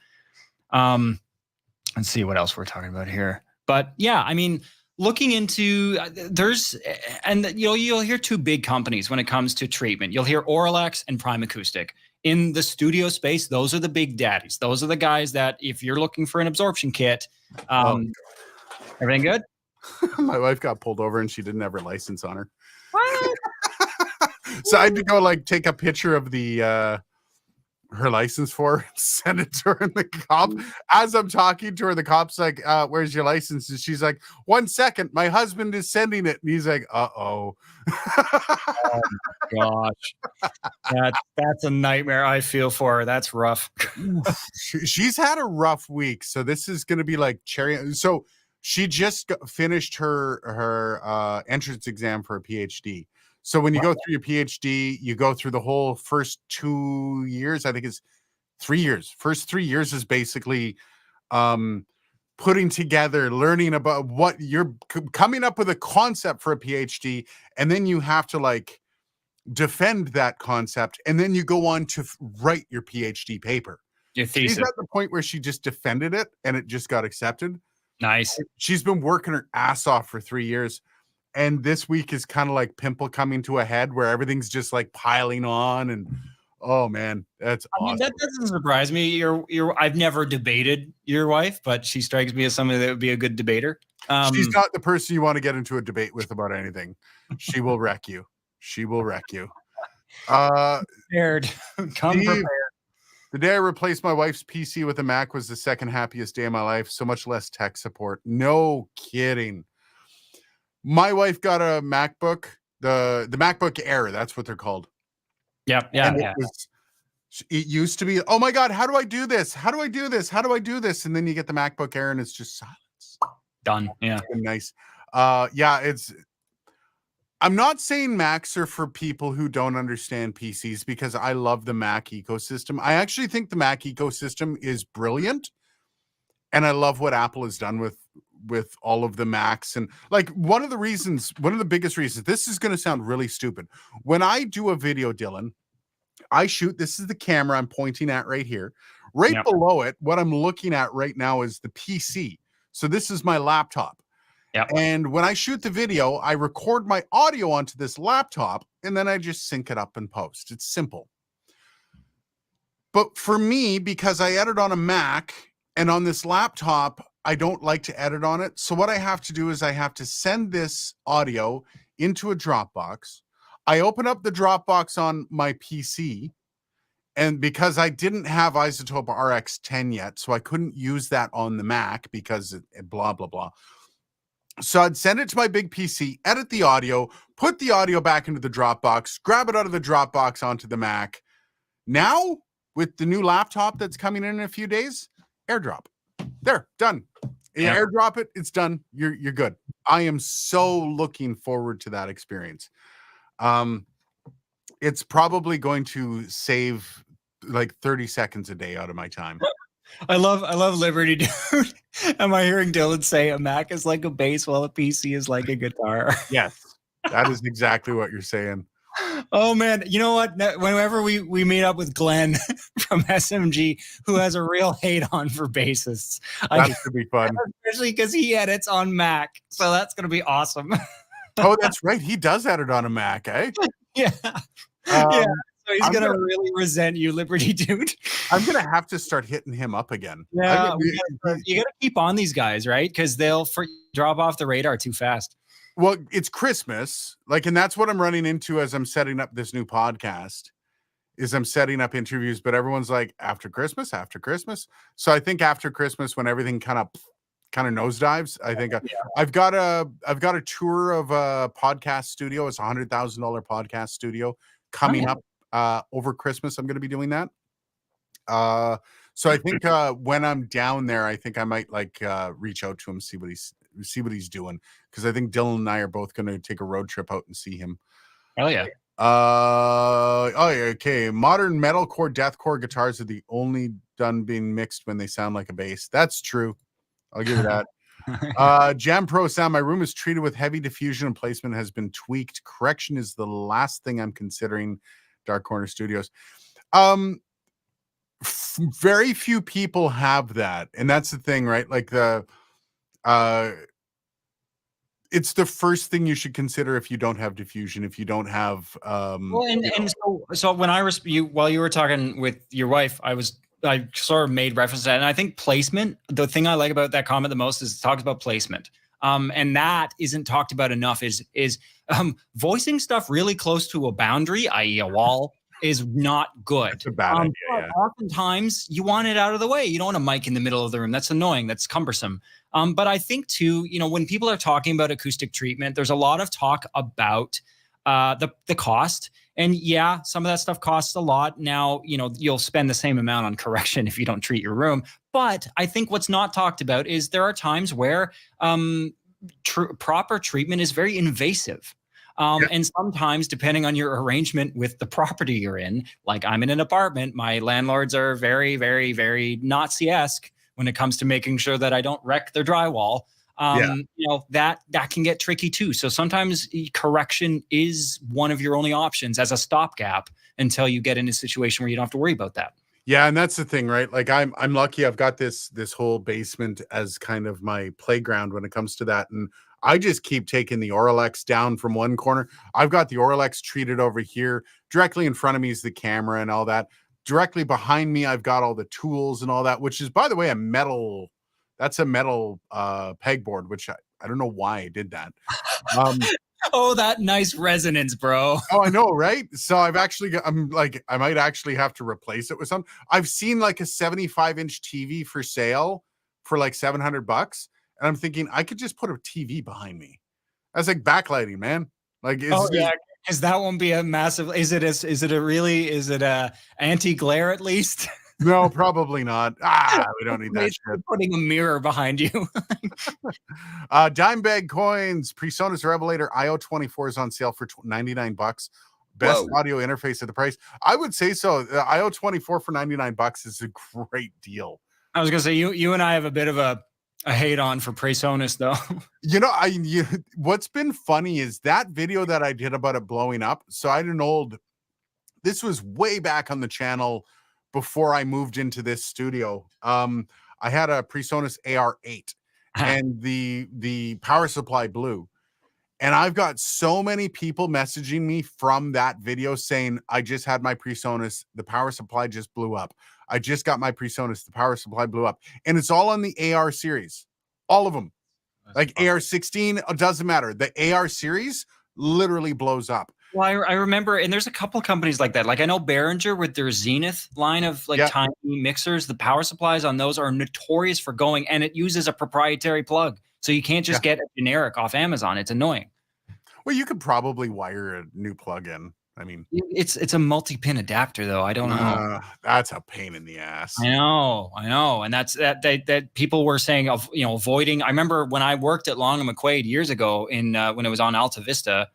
Let's see what else we're talking about here. But yeah, I mean, looking into you'll hear two big companies when it comes to treatment. You'll hear Auralex and Prime Acoustic. In the studio space, those are the big daddies. Those are the guys that if you're looking for an absorption kit, everything good? My wife got pulled over and she didn't have her license on her. What? So I had to go like take a picture of the her license for her and send it to her, and the cop, as I'm talking to her, the cop's like, where's your license? And she's like, 1 second, my husband is sending it. And he's like, uh-oh. Oh my gosh. That's a nightmare. I feel for her. That's rough. She's had a rough week. So this is going to be like cherry. So she just finished her entrance exam for a PhD. So when you go through your PhD, you go through the whole first 2 years. I think it's 3 years. First 3 years is basically putting together, learning about what you're coming up with a concept for a PhD. And then you have to like defend that concept. And then you go on to write your PhD paper. Your thesis. She's at the point where she just defended it and it just got accepted. Nice. She's been working her ass off for 3 years. And this week is kind of like pimple coming to a head where everything's just like piling on. And oh man, that's awesome. I mean, that doesn't surprise me. I've never debated your wife, but she strikes me as somebody that would be a good debater. She's not the person you want to get into a debate with about anything. She will wreck you. She will wreck you. Prepared. Come prepared. The day I replaced my wife's PC with a Mac was the second happiest day of my life. So much less tech support. No kidding. My wife got a MacBook, the MacBook Air. That's what they're called. Yep. Yeah. Yeah. It used to be, oh my God, how do I do this? How do I do this? How do I do this? And then you get the MacBook Air and it's just silence. Done. Yeah. Nice. I'm not saying Macs are for people who don't understand PCs because I love the Mac ecosystem. I actually think the Mac ecosystem is brilliant. And I love what Apple has done with all of the Macs. And like one of the biggest reasons, this is going to sound really stupid. When I do a video, Dylan, I shoot, this is the camera I'm pointing at right here. Right below it, what I'm looking at right now is the PC. So this is my laptop. Yep. And when I shoot the video, I record my audio onto this laptop and then I just sync it up and post. It's simple. But for me, because I edit on a Mac and on this laptop, I don't like to edit on it. So what I have to do is I have to send this audio into a Dropbox. I open up the Dropbox on my PC. And because I didn't have Isotope RX 10 yet, so I couldn't use that on the Mac because it blah, blah, blah. So I'd send it to my big PC, edit the audio, put the audio back into the Dropbox, grab it out of the Dropbox onto the Mac. Now, with the new laptop that's coming in a few days, AirDrop. There, done. Yeah. AirDrop it, it's done. You're good. I am so looking forward to that experience. It's probably going to save like 30 seconds a day out of my time. I love Liberty, dude. Am I hearing Dylan say a Mac is like a bass while a PC is like a guitar? Yes, that is exactly what you're saying. Oh man, you know what? Whenever we meet up with Glenn from SMG, who has a real hate on for bassists, that could be fun, especially because he edits on Mac. So that's gonna be awesome. Oh, that's right. He does edit on a Mac, eh? Yeah. Yeah. Um, So he's I'm gonna gonna really resent you, Liberty dude. I'm gonna have to start hitting him up again. Yeah, you gotta keep on these guys, right? Because they'll drop off the radar too fast. Well, it's Christmas, like, and that's what I'm running into as I'm setting up this new podcast. Is I'm setting up interviews, but everyone's like after Christmas, after Christmas. So I think after Christmas, when everything kind of nosedives, I think Yeah. I've got a tour of a podcast studio. It's $100,000 podcast studio coming up over Christmas. I'm going to be doing that. So I think when I'm down there, I think I might reach out to him, see what he's doing, because I think Dylan and I are both going to take a road trip out and see him. Oh yeah. Oh yeah, okay. Modern metalcore, deathcore guitars are the only done being mixed when they sound like a bass. That's true. I'll give you that. Jam Pro sound. My room is treated with heavy diffusion and placement has been tweaked. Correction is the last thing I'm considering. Dark Corner Studios. Very few people have that, and that's the thing, right? Like it's the first thing you should consider if you don't have diffusion, if you don't have well, and so when I was while you were talking with your wife, I sort of made reference to that, and I think placement. The thing I like about that comment the most is it talks about placement, and that isn't talked about enough. Is voicing stuff really close to a boundary, i.e., a wall, is not good. It's a bad idea. Yeah. Oftentimes, you want it out of the way. You don't want a mic in the middle of the room. That's annoying. That's cumbersome. But I think too, when people are talking about acoustic treatment, there's a lot of talk about the cost. And yeah, some of that stuff costs a lot. Now, you'll spend the same amount on correction if you don't treat your room. But I think what's not talked about is there are times where proper treatment is very invasive. And sometimes, depending on your arrangement with the property you're in, like I'm in an apartment, my landlords are very, very, very Nazi-esque when it comes to making sure that I don't wreck their drywall. That can get tricky too. So sometimes correction is one of your only options as a stopgap until you get in a situation where you don't have to worry about that. Yeah, and that's the thing, right? Like I'm lucky I've got this whole basement as kind of my playground when it comes to that. And I just keep taking the Auralex down from one corner. I've got the Auralex treated over here. Directly in front of me is the camera and all that. Directly behind me, I've got all the tools and all that, which is, by the way, a metal pegboard, which I don't know why I did that. Oh, that nice resonance, bro. Oh, I know, right? So I might actually have to replace it with some. I've seen like a 75-inch TV for sale for like $700. And I'm thinking I could just put a TV behind me. That's like backlighting, man. Like, because that won't be a massive. Is it a anti-glare at least? No, probably not. We don't need that shit. Putting a mirror behind you. Dimebag Coins, PreSonus Revelator IO24 is on sale for $99. Best audio interface at the price. I would say so. The IO24 for $99 is a great deal. I was gonna say you and I have a bit of a hate on for PreSonus though. What's been funny is that video that I did about it blowing up. So I had this was way back on the channel before I moved into this studio. I had a PreSonus AR8 and the power supply blew. And I've got so many people messaging me from that video saying, I just had my PreSonus, the power supply just blew up. I just got my PreSonus, the power supply blew up. And it's all on the AR series. All of them. That's like awesome. AR16, it doesn't matter. The AR series literally blows up. Well, I remember, and there's a couple of companies like that. Like I know Behringer with their Zenith line of tiny mixers. The power supplies on those are notorious for going, and it uses a proprietary plug. So you can't just get a generic off Amazon. It's annoying. Well, you could probably wire a new plug in. I mean, it's a multi-pin adapter though. I don't know. That's a pain in the ass. I know. And that's that people were saying of, avoiding. I remember when I worked at Long and McQuaid years ago when it was on Alta Vista,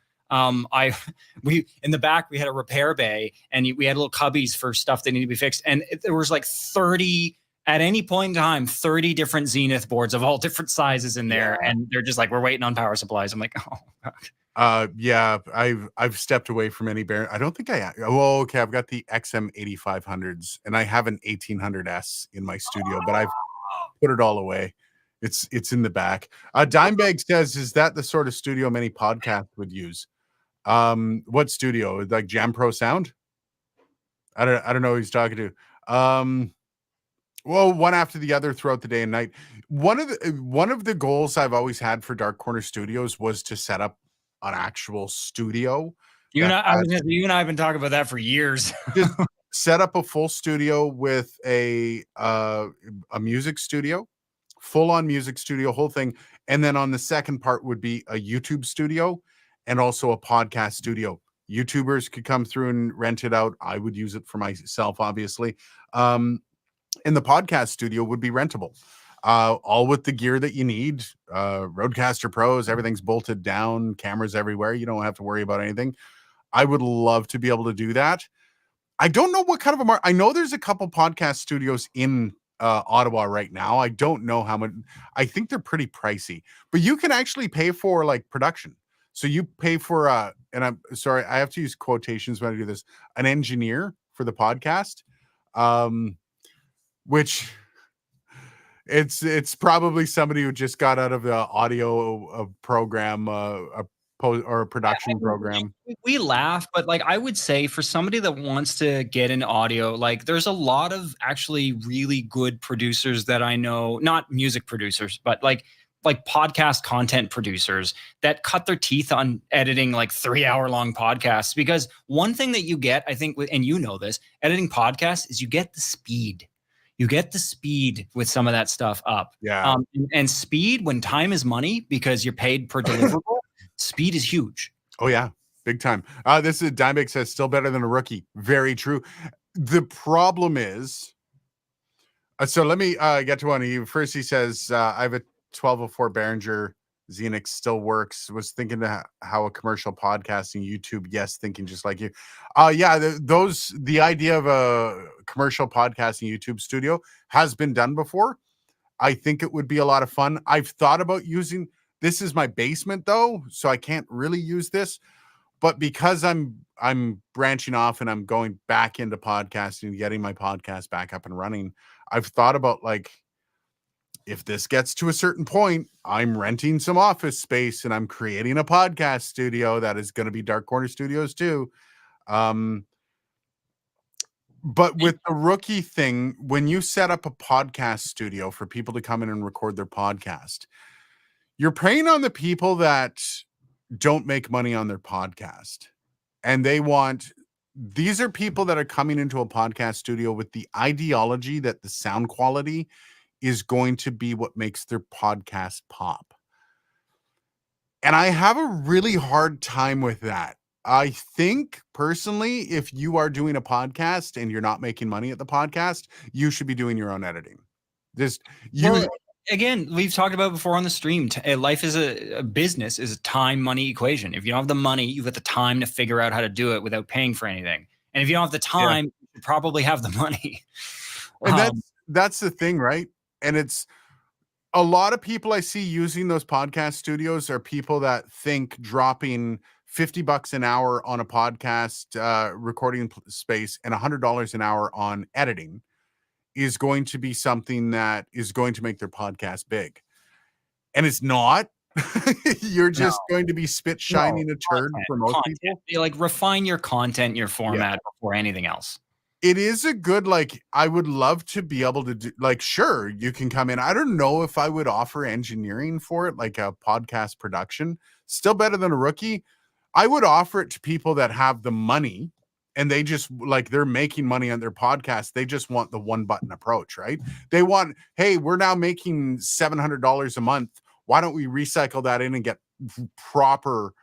we in the back, we had a repair bay and we had little cubbies for stuff that needed to be fixed. And there was like 30 at any point in time, 30 different Zenith boards of all different sizes in there. Yeah. And they're just like, we're waiting on power supplies. I'm like, oh God. I've stepped away from any Behringer. I don't think okay. I've got the XM 8500s and I have an 1800S in my studio, but I've put it all away. It's in the back. Dimebag says, "Is that the sort of studio many podcasts would use?" What studio? Like Jam Pro Sound? I don't know who he's talking to. Well, one after the other throughout the day and night. One of the goals I've always had for Dark Corner Studios was to set up an actual studio You and that I was gonna say, you and I have been talking about that for years. just set up a full studio with a music studio, full on music studio, whole thing. And then on the second part would be a YouTube studio and also a podcast studio. YouTubers could come through and rent it out. I would use it for myself, obviously. And the podcast studio would be rentable. All with the gear that you need. Rodecaster Pros, everything's bolted down, cameras everywhere. You don't have to worry about anything. I would love to be able to do that. I don't know what kind of I know there's a couple podcast studios in Ottawa right now. I don't know how much. I think they're pretty pricey, but you can actually pay for like production. So you pay for and I'm sorry, I have to use quotations when I do this, an engineer for the podcast, which it's probably somebody who just got out of the audio program, or a production program. We laugh, but like I would say for somebody that wants to get into audio, like there's a lot of actually really good producers that I know, not music producers, but like podcast content producers that cut their teeth on editing like 3-hour long podcasts. Because one thing that you get, I think, and you know this, editing podcasts is you get the speed. You get the speed with some of that stuff up. Yeah. And speed when time is money because you're paid per deliverable, speed is huge. Oh yeah, big time. This is Dimebag says still better than a rookie. Very true. The problem is, so let me get to one. First, he says, I have a 1204 Behringer Xenix, still works. Was thinking how a commercial podcasting YouTube. Yes, thinking just like you. Yeah, the idea of a commercial podcasting YouTube studio has been done before. I think it would be a lot of fun. I've thought about using. This is my basement though, so I can't really use this. But because I'm branching off and I'm going back into podcasting, getting my podcast back up and running, I've thought about like, if this gets to a certain point, I'm renting some office space and I'm creating a podcast studio that is going to be Dark Corner Studios too. But with the rookie thing, when you set up a podcast studio for people to come in and record their podcast, you're preying on the people that don't make money on their podcast. And these are people that are coming into a podcast studio with the ideology that the sound quality is going to be what makes their podcast pop. And I have a really hard time with that. I think personally, if you are doing a podcast and you're not making money at the podcast, you should be doing your own editing. Again, we've talked about before on the stream. Life is a business, is a time money equation. If you don't have the money, you've got the time to figure out how to do it without paying for anything. And if you don't have the time, you probably have the money. And that's the thing, right? And it's a lot of people I see using those podcast studios are people that think dropping $50 an hour on a podcast recording space and $100 an hour on editing is going to be something that is going to make their podcast big. And it's not. You're just going to be spit shining a turd for most people. You like refine your content, your format before anything else. It is a good, like, I would love to be able to do, like, sure, you can come in. I don't know if I would offer engineering for it, like a podcast production. Still better than a rookie. I would offer it to people that have the money and they just like they're making money on their podcast. They just want the one button approach, right? They want, hey, we're now making $700 a month. Why don't we recycle that in and get proper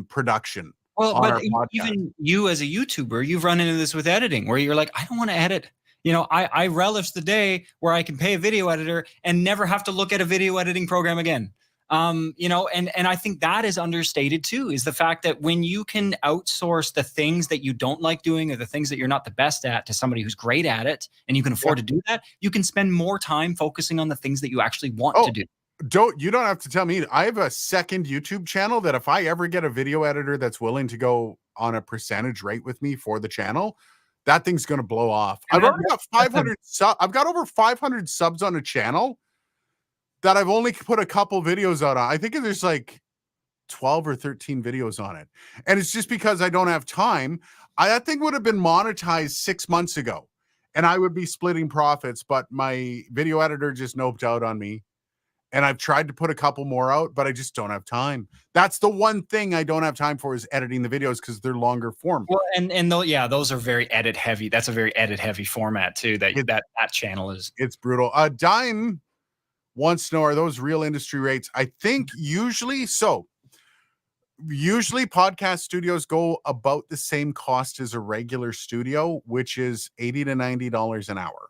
production? Well, but even you as a YouTuber, you've run into this with editing where you're like, I don't want to edit. You know, I relish the day where I can pay a video editor and never have to look at a video editing program again. You know, and I think that is understated too, is the fact that when you can outsource the things that you don't like doing or the things that you're not the best at to somebody who's great at it, and you can afford to do that, you can spend more time focusing on the things that you actually want to do. You don't have to tell me. I have a second YouTube channel that if I ever get a video editor that's willing to go on a percentage rate with me for the channel, that thing's going to blow off. I've already got 500 I've got over 500 subs on a channel. that I've only put a couple videos out on. I think there's like 12 or 13 videos on it. And it's just because I don't have time. That thing would have been monetized 6 months ago and I would be splitting profits, but my video editor just noped out on me. And I've tried to put a couple more out, but I just don't have time. That's the one thing I don't have time for is editing the videos because they're longer form. Well, and those are very edit heavy. That's a very edit heavy format too. That channel is. It's brutal. Dime wants to know, are those real industry rates? I think usually podcast studios go about the same cost as a regular studio, which is $80 to $90 an hour.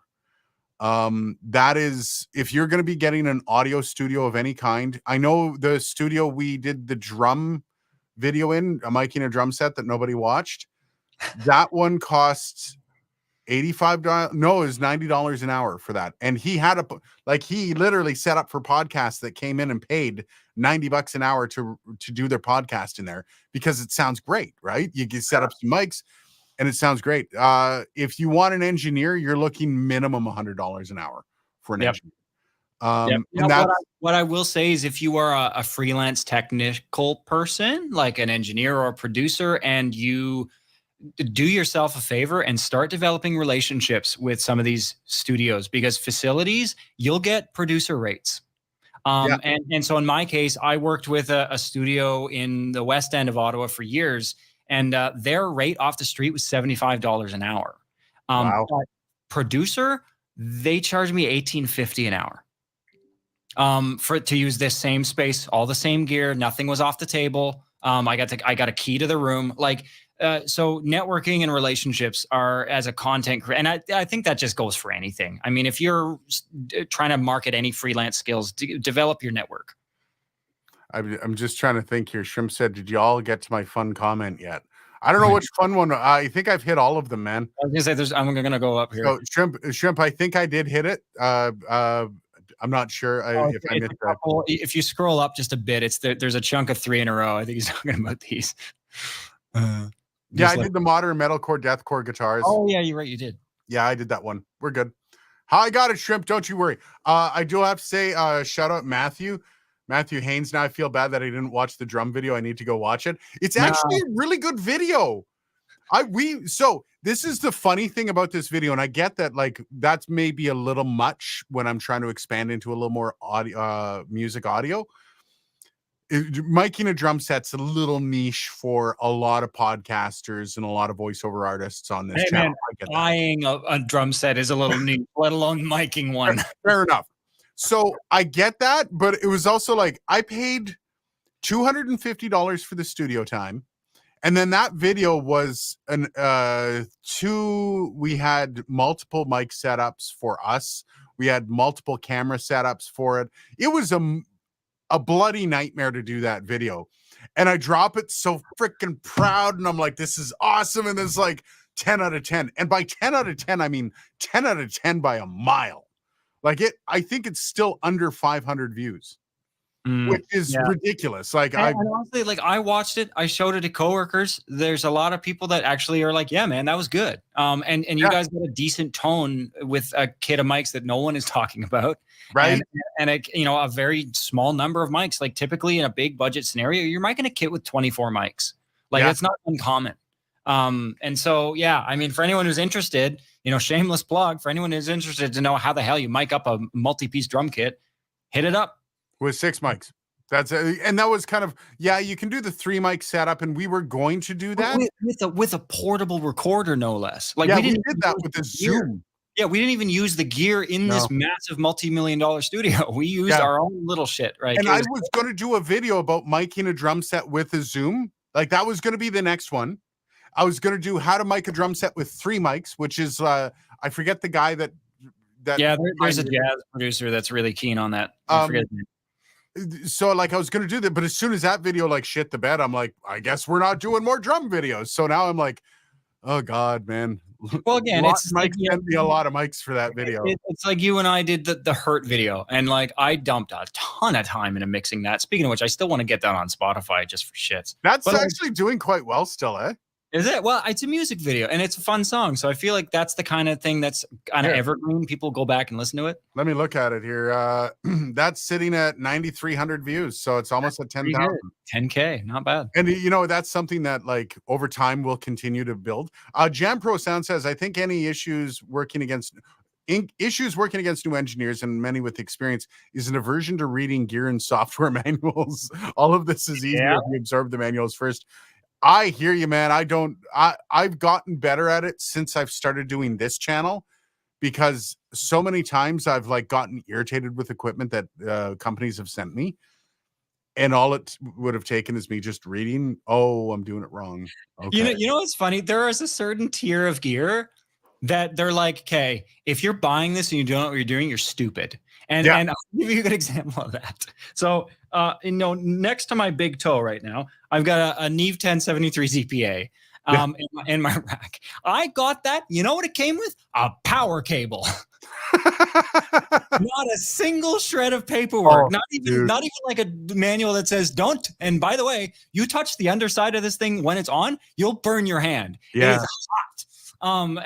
That is, if you're going to be getting an audio studio of any kind. I know the studio we did the drum video in, a mic and a drum set that nobody watched, that one costs $85. No, it was $90 an hour for that. And he had he literally set up for podcasts that came in and paid $90 an hour to do their podcast in there because it sounds great, right? You can set up some mics and it sounds great. If you want an engineer, you're looking minimum $100 an hour for an engineer. And what I will say is if you are a freelance technical person, like an engineer or a producer, and you do yourself a favor and start developing relationships with some of these studios, because facilities, you'll get producer rates. And so in my case, I worked with a studio in the West End of Ottawa for years, and their rate off the street was $75 an hour. Wow. But producer, they charged me $18.50 an hour to use this same space, all the same gear, nothing was off the table. I got a key to the room. So networking and relationships are, as a content creator, and I think that just goes for anything. I mean, if you're trying to market any freelance skills, develop your network. I'm just trying to think here. Shrimp said, did y'all get to my fun comment yet? I don't know which fun one. I think I've hit all of them, man. I was gonna say I'm gonna go up here. So Shrimp, I think I did hit it. I'm not sure if I missed that. If you scroll up just a bit, there's a chunk of 3 in a row. I think he's talking about these. I did the modern metalcore, deathcore guitars. Oh yeah, you're right. You did. Yeah, I did that one. We're good. I got it, Shrimp. Don't you worry. I do have to say, shout out Matthew Haynes. Now I feel bad that I didn't watch the drum video. I need to go watch it. It's actually a really good video. So this is the funny thing about this video, and I get that that's maybe a little much when I'm trying to expand into a little more audio, music audio. Miking a drum set's a little niche for a lot of podcasters and a lot of voiceover artists on this channel. Man, buying a drum set is a little niche, let alone miking one. Fair enough. So I get that, but it was also I paid $250 for the studio time. And then that video was we had multiple mic setups for us. We had multiple camera setups for it. It was a bloody nightmare to do that video. And I drop it so freaking proud. And I'm like, this is awesome. And it's 10 out of 10. And by 10 out of 10, I mean 10 out of 10 by a mile. I think it's still under 500 views, which is ridiculous. Honestly, I watched it. I showed it to coworkers. There's a lot of people that actually are yeah, man, that was good. And you guys got a decent tone with a kit of mics that no one is talking about. Right. And a very small number of mics. Typically in a big budget scenario, you're miking a kit with 24 mics. It's not uncommon. And so, I mean, for anyone who's interested, shameless plug, for anyone who's interested to know how the hell you mic up a multi-piece drum kit, hit it up. With 6 mics. And that was kind of, you can do the 3 mic setup, and we were going to do that. With a portable recorder, no less. We did that with the Zoom. Yeah, we didn't even use the gear in this massive multi-million-dollar studio. We used our own little shit, right? And I was going to do a video about miking a drum set with a Zoom. That was going to be the next one. I was going to do how to mic a drum set with 3 mics, which is, I forget the guy that there's a jazz producer that's really keen on that. I forget his name. So I was going to do that, but as soon as that video shit the bed, I'm I guess we're not doing more drum videos. So now I'm oh God, man. Well, again, it's sent me a lot of mics for that video. It's like you and I did the Hurt video, and I dumped a ton of time into mixing that. Speaking of which, I still want to get that on Spotify just for shits. That's actually doing quite well still, eh? Is it? Well, it's a music video and it's a fun song. So I feel like that's the kind of thing that's kind of evergreen. People go back and listen to it. Let me look at it here. That's sitting at 9,300 views. So it's almost at 10,000. 10K, not bad. And that's something that like over time will continue to build. Jam Pro Sound says, I think any issues working against new engineers and many with experience is an aversion to reading gear and software manuals. All of this is easier if you absorb the manuals first. I hear you, man. I've gotten better at it since I've started doing this channel, because so many times I've like gotten irritated with equipment that companies have sent me. And all it would have taken is me just reading, oh, I'm doing it wrong. Okay. You know what's funny? There is a certain tier of gear that they're like, okay, if you're buying this and you don't know what you're doing, you're stupid. And I'll give you a good example of that. So, next to my big toe right now, I've got a Neve 1073 ZPA in my rack. I got that. You know what it came with? A power cable. Not a single shred of paperwork. Not even like a manual that says don't. And by the way, you touch the underside of this thing when it's on, you'll burn your hand. Yeah. It is hot.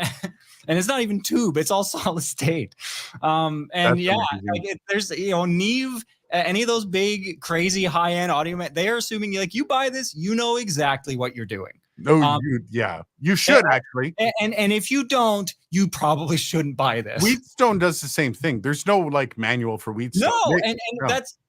And it's not even tube; it's all solid state. There's Neve, any of those big, crazy, high-end audio, they are assuming like you buy this, you know exactly what you're doing. No, you should actually. And if you don't, you probably shouldn't buy this. Wheatstone does the same thing. There's no like manual for Wheatstone. No,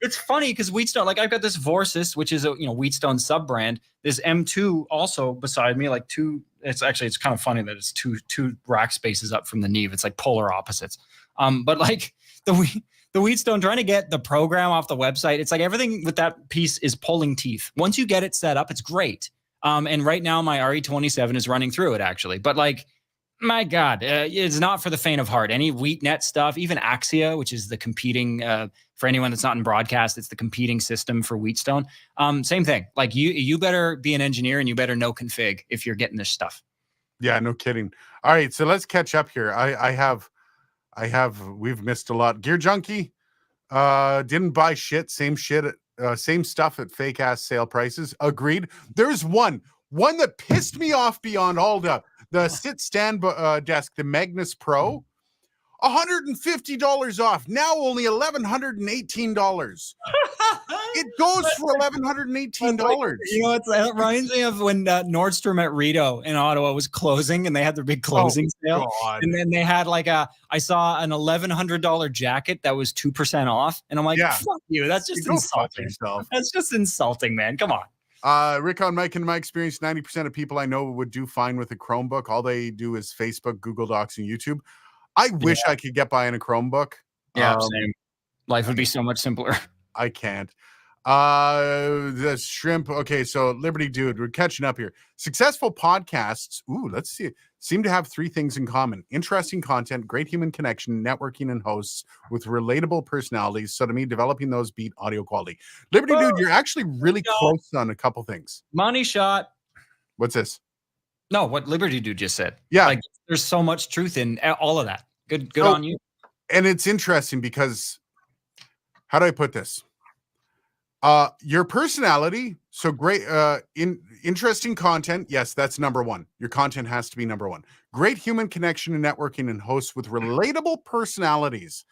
it's funny because Wheatstone, like I've got this Vorsis, which is a Wheatstone sub brand. This M2 also beside me, like two. It's kind of funny that it's two rack spaces up from the Neve. It's like polar opposites. But like the Wheatstone, trying to get the program off the website, it's like everything with that piece is pulling teeth. Once you get it set up, it's great. And right now my RE27 is running through it actually. But like, my God, it's not for the faint of heart. Any WheatNet stuff, even Axia, which is the competing, for anyone that's not in broadcast, it's the competing system for Wheatstone. Same thing. Like you better be an engineer and you better know config if you're getting this stuff. Yeah, no kidding. All right, so let's catch up here. We've missed a lot. Gear Junkie, didn't buy shit. Same stuff at fake ass sale prices. Agreed. There's one that pissed me off beyond all the sit stand desk, the Magnus Pro, $150 off. Now only $1,118. It goes for $1,118. It reminds me of when Nordstrom at Rideau in Ottawa was closing and they had their big closing sale. God. And then they had like I saw an $1,100 jacket that was 2% off. And I'm like, fuck you. That's just insulting. That's just insulting, man. Come on. Rick on Mike, in my experience, 90% of people I know would do fine with a Chromebook. All they do is Facebook, Google Docs, and YouTube. I wish I could get by in a Chromebook. Yeah, same. Life would be so much simpler. I can't. The shrimp. Okay, so Liberty Dude, we're catching up here. Successful podcasts. Ooh, let's see. Seem to have three things in common: interesting content, great human connection, networking, and hosts with relatable personalities. So to me, developing those beat audio quality. Liberty Dude, you're actually really close on a couple things. Money shot. What's this? No, what Liberty Dude just said. Yeah. Like there's so much truth in all of that. Good on you. And it's interesting because, how do I put this? Your personality, so great, interesting content. Yes, that's number one. Your content has to be number one. Great human connection and networking and hosts with relatable personalities.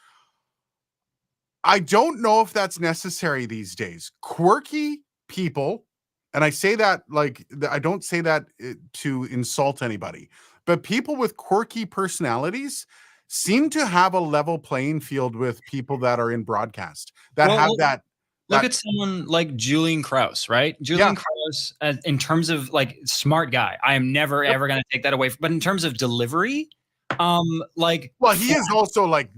I don't know if that's necessary these days. Quirky people, and I say that like, I don't say that to insult anybody, but people with quirky personalities seem to have a level playing field with people that are in broadcast that have that. Look at someone like Julian Krause, right? Julian Krause, in terms of like smart guy, I am never ever going to take that away. But in terms of delivery, he is also like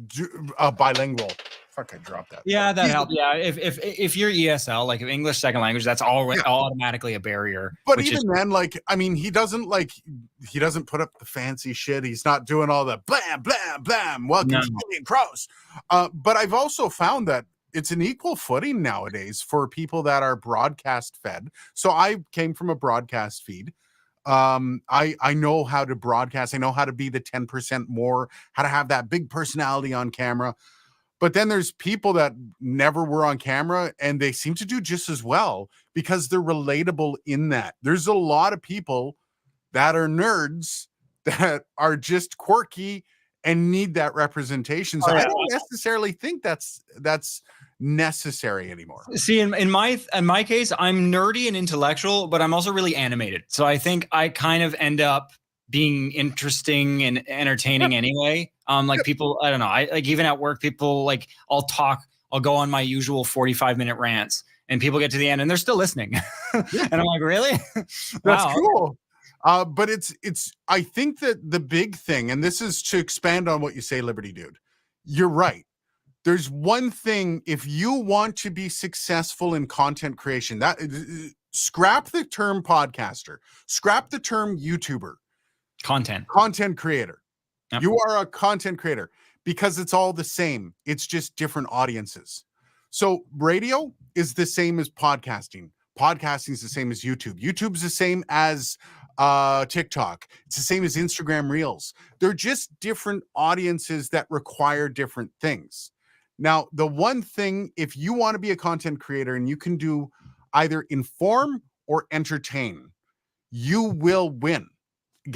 bilingual. Fuck, I dropped that. Yeah, that helped. Yeah, if you're ESL, like English second language, that's already automatically a barrier. But even then, like, I mean, he doesn't put up the fancy shit. He's not doing all the blam blam blam. Welcome to Julian Krause. But I've also found that it's an equal footing nowadays for people that are broadcast fed. So I came from a broadcast feed. I know how to broadcast. I know how to be the 10% more, how to have that big personality on camera. But then there's people that never were on camera and they seem to do just as well because they're relatable in that. There's a lot of people that are nerds that are just quirky and need that representation. So Oh, I yeah. don't necessarily think that's necessary anymore. See, in my case, I'm nerdy and intellectual, but I'm also really animated. So I think I kind of end up being interesting and entertaining anyway. Like people, I don't know. I like even at work, people like I'll go on my usual 45-minute rants, and people get to the end and they're still listening. And I'm like, really? That's Wow. cool. But it's I think that the big thing, and this is to expand on what you say, Liberty Dude, you're right. There's one thing, if you want to be successful in content creation, that scrap the term podcaster, scrap the term YouTuber, Content creator. Yep. You are a content creator because it's all the same. It's just different audiences. So radio is the same as podcasting. Podcasting is the same as YouTube. YouTube's the same as TikTok. It's the same as Instagram Reels. They're just different audiences that require different things. Now, the one thing, if you want to be a content creator and you can do either inform or entertain, you will win.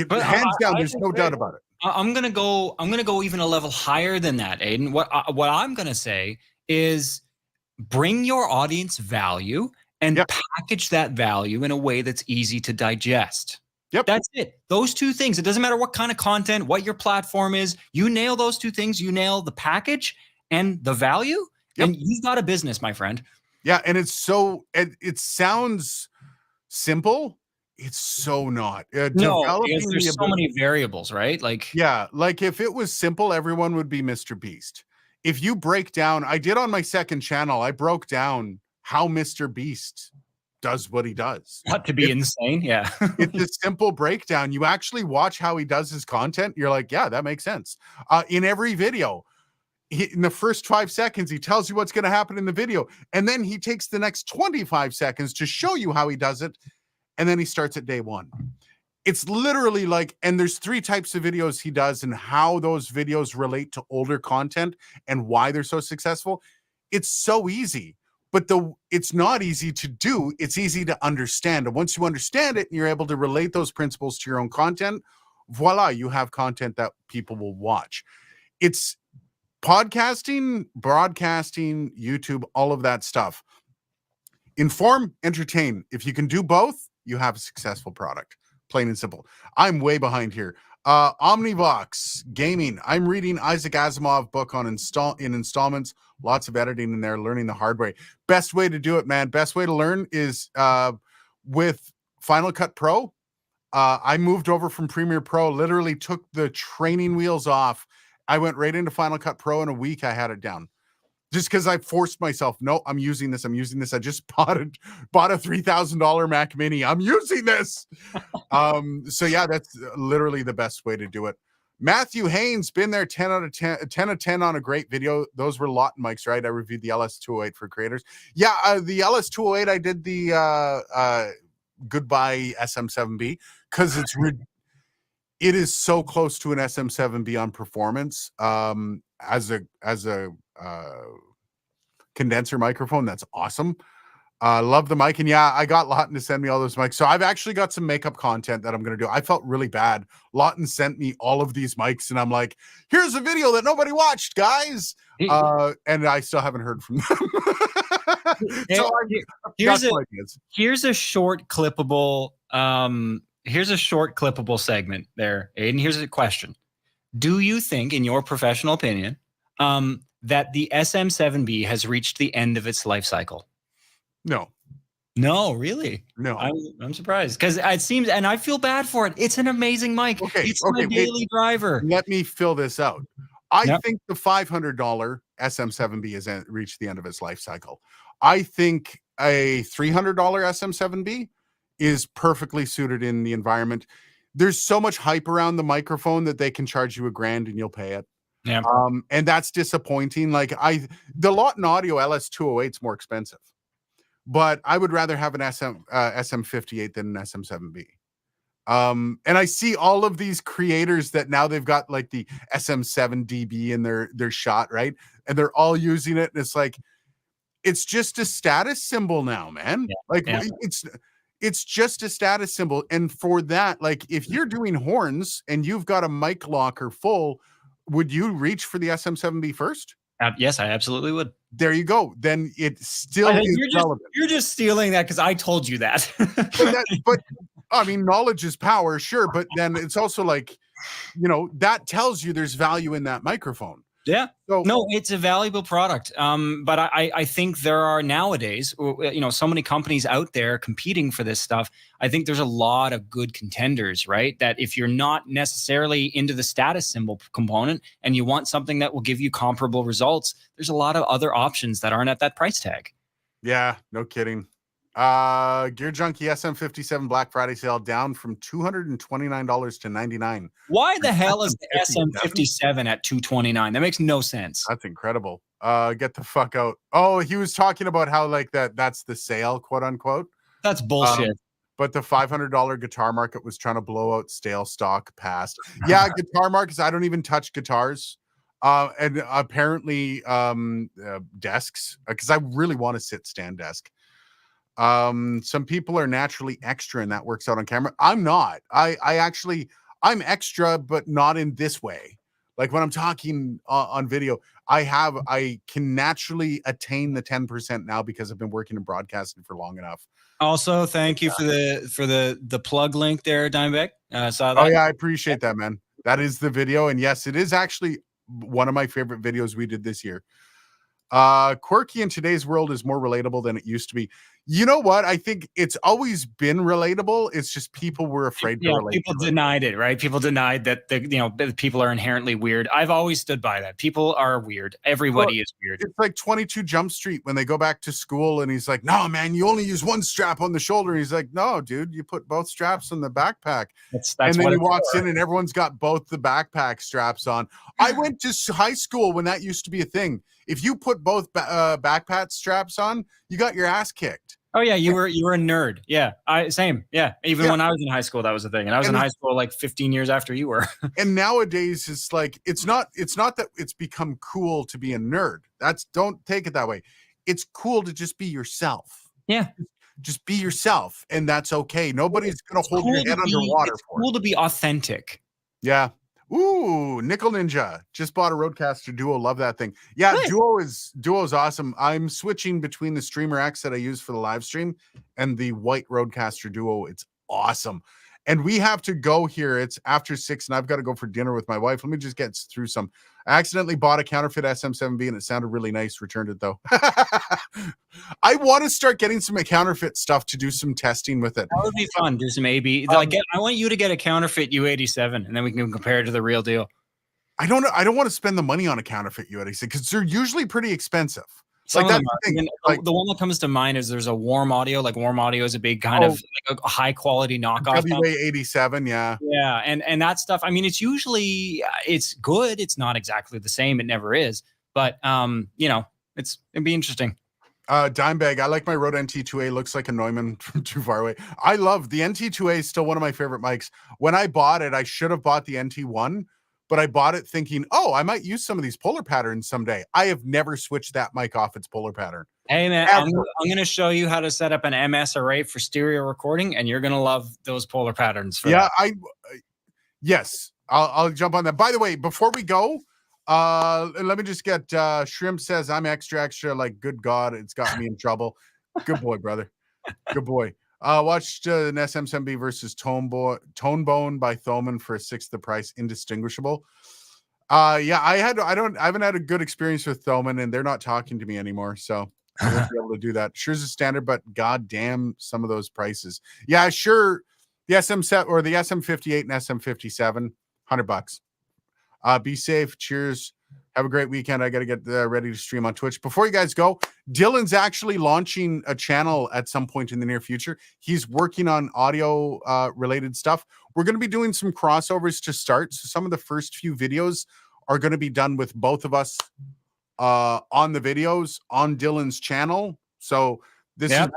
But Hands down, there's no disagree. doubt about it. I'm gonna go even a level higher than that, Aiden. What I'm gonna say is bring your audience value and Yep. package that value in a way that's easy to digest. Yep. That's it. Those two things. It doesn't matter what kind of content, what your platform is. You nail those two things. You nail the package and the value, and you've got a business, my friend. Yeah, and it's so it sounds simple. It's so not. No, because there's so many variables, right? Like, yeah, like if it was simple, everyone would be Mr. Beast. If you break down, I did on my second channel, I broke down how Mr. Beast does what he does. Not to be insane, yeah. It's a simple breakdown. You actually watch how he does his content. You're like, yeah, that makes sense. In every video, in the first 5 seconds, he tells you what's going to happen in the video. And then he takes the next 25 seconds to show you how he does it. And then he starts at day one. It's literally like, and there's 3 types of videos he does and how those videos relate to older content and why they're so successful. It's so easy, but it's not easy to do. It's easy to understand. And once you understand it and you're able to relate those principles to your own content, voila, you have content that people will watch. It's podcasting, broadcasting, YouTube, all of that stuff. Inform, entertain. If you can do both, you have a successful product. Plain and simple. I'm way behind here. Omnivox Gaming. I'm reading Isaac Asimov book on installments. Lots of editing in there, learning the hard way. Best way to do it, man. Best way to learn is with Final Cut Pro. I moved over from Premiere Pro, literally took the training wheels off. I went right into Final Cut Pro in a week. I had it down. Just because I forced myself. No, I'm using this. I just bought a $3,000 Mac Mini. I'm using this. So yeah, that's literally the best way to do it. Matthew Haynes, been there 10 out of 10, 10 of 10 on a great video. Those were Lawton mics, right? I reviewed the LS208 for creators. Yeah, the LS208, I did the goodbye SM7B because it is so close to an SM7B on performance. As a condenser microphone, that's awesome. Love the mic. And yeah, I got Lawton to send me all those mics. So I've actually got some makeup content that I'm going to do. I felt really bad. Lawton sent me all of these mics and I'm like, here's a video that nobody watched, guys. And I still haven't heard from them. So here's a short clippable segment there, Aiden. Here's a question. Do you think, in your professional opinion, that the SM7B has reached the end of its life cycle? No, really? No. I'm surprised because it seems, and I feel bad for it. It's an amazing mic. It's my daily driver. Let me fill this out. I think the $500 SM7B has reached the end of its life cycle. I think a $300 SM7B is perfectly suited in the environment. There's so much hype around the microphone that they can charge you $1,000 and you'll pay it. Yeah. And that's disappointing. Like the Lawton Audio LS208 is more expensive, but I would rather have an SM58 than an SM7B. And I see all of these creators that now they've got like the SM7DB in their shot, right? And they're all using it. And it's like, it's just a status symbol now, man. It's it's just a status symbol. And for that, like if you're doing horns and you've got a mic locker full, would you reach for the SM7B first? Yes, I absolutely would. There you go. Then it still is relevant. You're just stealing that because I told you that. But I mean, knowledge is power, sure. But then it's also like, that tells you there's value in that microphone. Yeah. So, no, it's a valuable product. But I think there are nowadays, so many companies out there competing for this stuff. I think there's a lot of good contenders, right? That if you're not necessarily into the status symbol component and you want something that will give you comparable results, there's a lot of other options that aren't at that price tag. Yeah, no kidding. Gear Junkie SM57 Black Friday sale down from $229 to $99. Why the hell is the SM57 at $229? That makes no sense. That's incredible. Get the fuck out. Oh, he was talking about how like that's the sale, quote unquote. That's bullshit. But the $500 guitar market was trying to blow out stale stock past. Yeah, guitar markets. I don't even touch guitars. And apparently desks, because I really want a sit stand desk. Some people are naturally extra and that works out on camera. I'm not. I'm extra, but not in this way. Like when I'm talking on video, I can naturally attain the 10% now because I've been working in broadcasting for long enough. Also, thank you for the plug link there, Dimebag. Saw that. Oh yeah, I appreciate that, man. That is the video, and yes, it is actually one of my favorite videos we did this year. Quirky in today's world is more relatable than it used to be. You know what? I think it's always been relatable. It's just people were afraid to relate. People denied it, right? People denied that people are inherently weird. I've always stood by that. People are weird. Everybody is weird. It's like 22 Jump Street when they go back to school and he's like, "No, man, you only use one strap on the shoulder." And he's like, "No, dude, you put both straps on the backpack." That's and then he walks in and everyone's got both the backpack straps on. I went to high school when that used to be a thing. If you put both backpack straps on, you got your ass kicked. Oh yeah, you were a nerd. Yeah, same. Yeah, even when I was in high school, that was a thing, and I was in high school like 15 years after you were. And nowadays, it's like it's not that it's become cool to be a nerd. Don't take it that way. It's cool to just be yourself. Yeah, just be yourself, and that's okay. Nobody's gonna hold your head underwater. It's cool to be authentic. Yeah. Ooh, Nickel Ninja just bought a Rodecaster Duo. Love that thing. Yeah, nice. Duo is awesome. I'm switching between the Streamer X that I use for the live stream and the white Rodecaster Duo. It's awesome. And we have to go here. It's after 6 and I've got to go for dinner with my wife. Let me just get through some. I accidentally bought a counterfeit SM7B and it sounded really nice. Returned it though. I want to start getting some counterfeit stuff to do some testing with it. That would be fun. Do some AB. I want you to get a counterfeit U87 and then we can compare it to the real deal. I don't want to spend the money on a counterfeit U87 because they're usually pretty expensive. Like that's the thing. The one that comes to mind is there's a Warm Audio. Like Warm Audio is a big kind of like a high quality knockoff. WA87, yeah. Yeah, and that stuff. I mean, it's usually it's good. It's not exactly the same. It never is. But it'd be interesting. Dimebag, I like my Rode NT2A. Looks like a Neumann from too far away. I love the NT2A. Is still one of my favorite mics. When I bought it, I should have bought the NT1. But I bought it thinking, I might use some of these polar patterns someday. I have never switched that mic off its polar pattern. Hey, man, I'm going to show you how to set up an MS array for stereo recording, and you're going to love those polar patterns. Yes, I'll jump on that. By the way, before we go, let me just get Shrimp says, I'm extra. Like, good God, it's got me in trouble. Good boy, brother. Good boy. Watched an SM7B versus Tonebone by Thomann for a sixth the price, indistinguishable. Yeah, I haven't had a good experience with Thomann, and they're not talking to me anymore, so I won't be able to do that. Sure is a standard, but goddamn, some of those prices. Yeah, sure. The SM7 or the SM58 and SM57, $100. Be safe. Cheers. Have a great weekend. I got to get ready to stream on Twitch. Before you guys go, Dylan's actually launching a channel at some point in the near future. He's working on audio related stuff. We're going to be doing some crossovers to start. So some of the first few videos are going to be done with both of us on the videos on Dylan's channel. So this is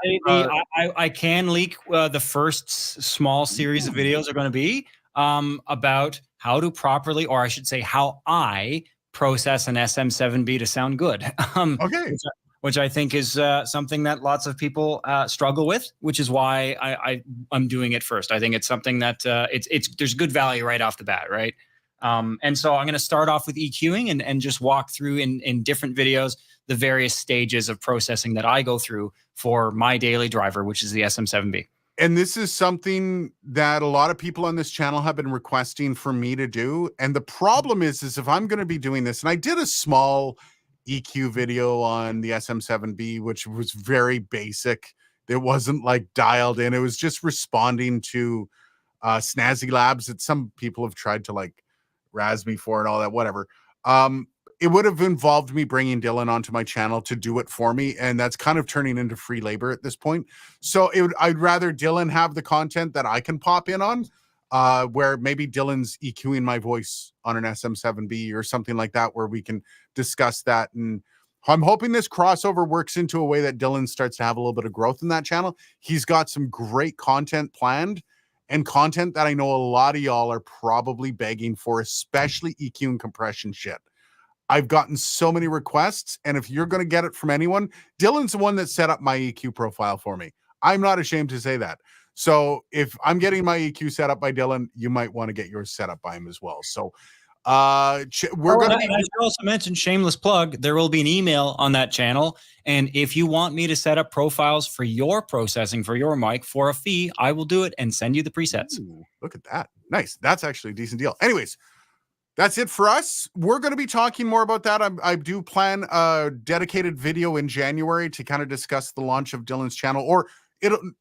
I can leak the first small series of videos are going to be about how to properly, or I should say how I process an SM7B to sound good. Okay. which I think is something that lots of people struggle with, which is why I'm doing it first. I think it's something that there's good value right off the bat, right? And so I'm going to start off with EQing and just walk through in different videos the various stages of processing that I go through for my daily driver, which is the SM7B. And this is something that a lot of people on this channel have been requesting for me to do. And the problem is if I'm going to be doing this, and I did a small EQ video on the SM7B, which was very basic. It wasn't like dialed in. It was just responding to snazzy labs that some people have tried to like razz me for and all that, whatever. It would have involved me bringing Dylan onto my channel to do it for me. And that's kind of turning into free labor at this point. So I'd rather Dylan have the content that I can pop in on, where maybe Dylan's EQing my voice on an SM7B or something like that, where we can discuss that. And I'm hoping this crossover works into a way that Dylan starts to have a little bit of growth in that channel. He's got some great content planned, and content that I know a lot of y'all are probably begging for, especially EQ and compression shit. I've gotten so many requests, and if you're going to get it from anyone, Dylan's the one that set up my EQ profile for me. I'm not ashamed to say that. So if I'm getting my EQ set up by Dylan, you might want to get yours set up by him as well. So we're going to be... I should also mention, shameless plug, there will be an email on that channel. And if you want me to set up profiles for your processing for your mic for a fee, I will do it and send you the presets. Ooh, look at that. Nice. That's actually a decent deal. Anyways, that's it for us. We're going to be talking more about that. I do plan a dedicated video in January to kind of discuss the launch of Dylan's channel, or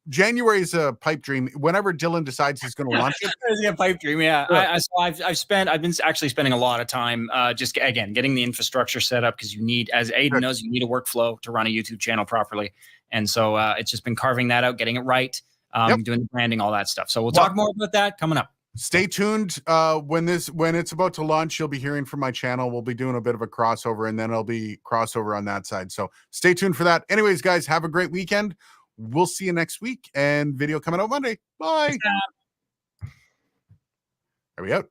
January is a pipe dream. Whenever Dylan decides he's going to launch it, it's a pipe dream. Yeah, sure. I've been actually spending a lot of time just again getting the infrastructure set up, because you need, as Aiden knows, you need a workflow to run a YouTube channel properly, and so it's just been carving that out, getting it right, doing the branding, all that stuff. So we'll talk more about that coming up. Stay tuned. When it's about to launch, you'll be hearing from my channel. We'll be doing a bit of a crossover, and then it'll be crossover on that side. So stay tuned for that. Anyways, guys, have a great weekend. We'll see you next week, and video coming out Monday. Bye. Are we out?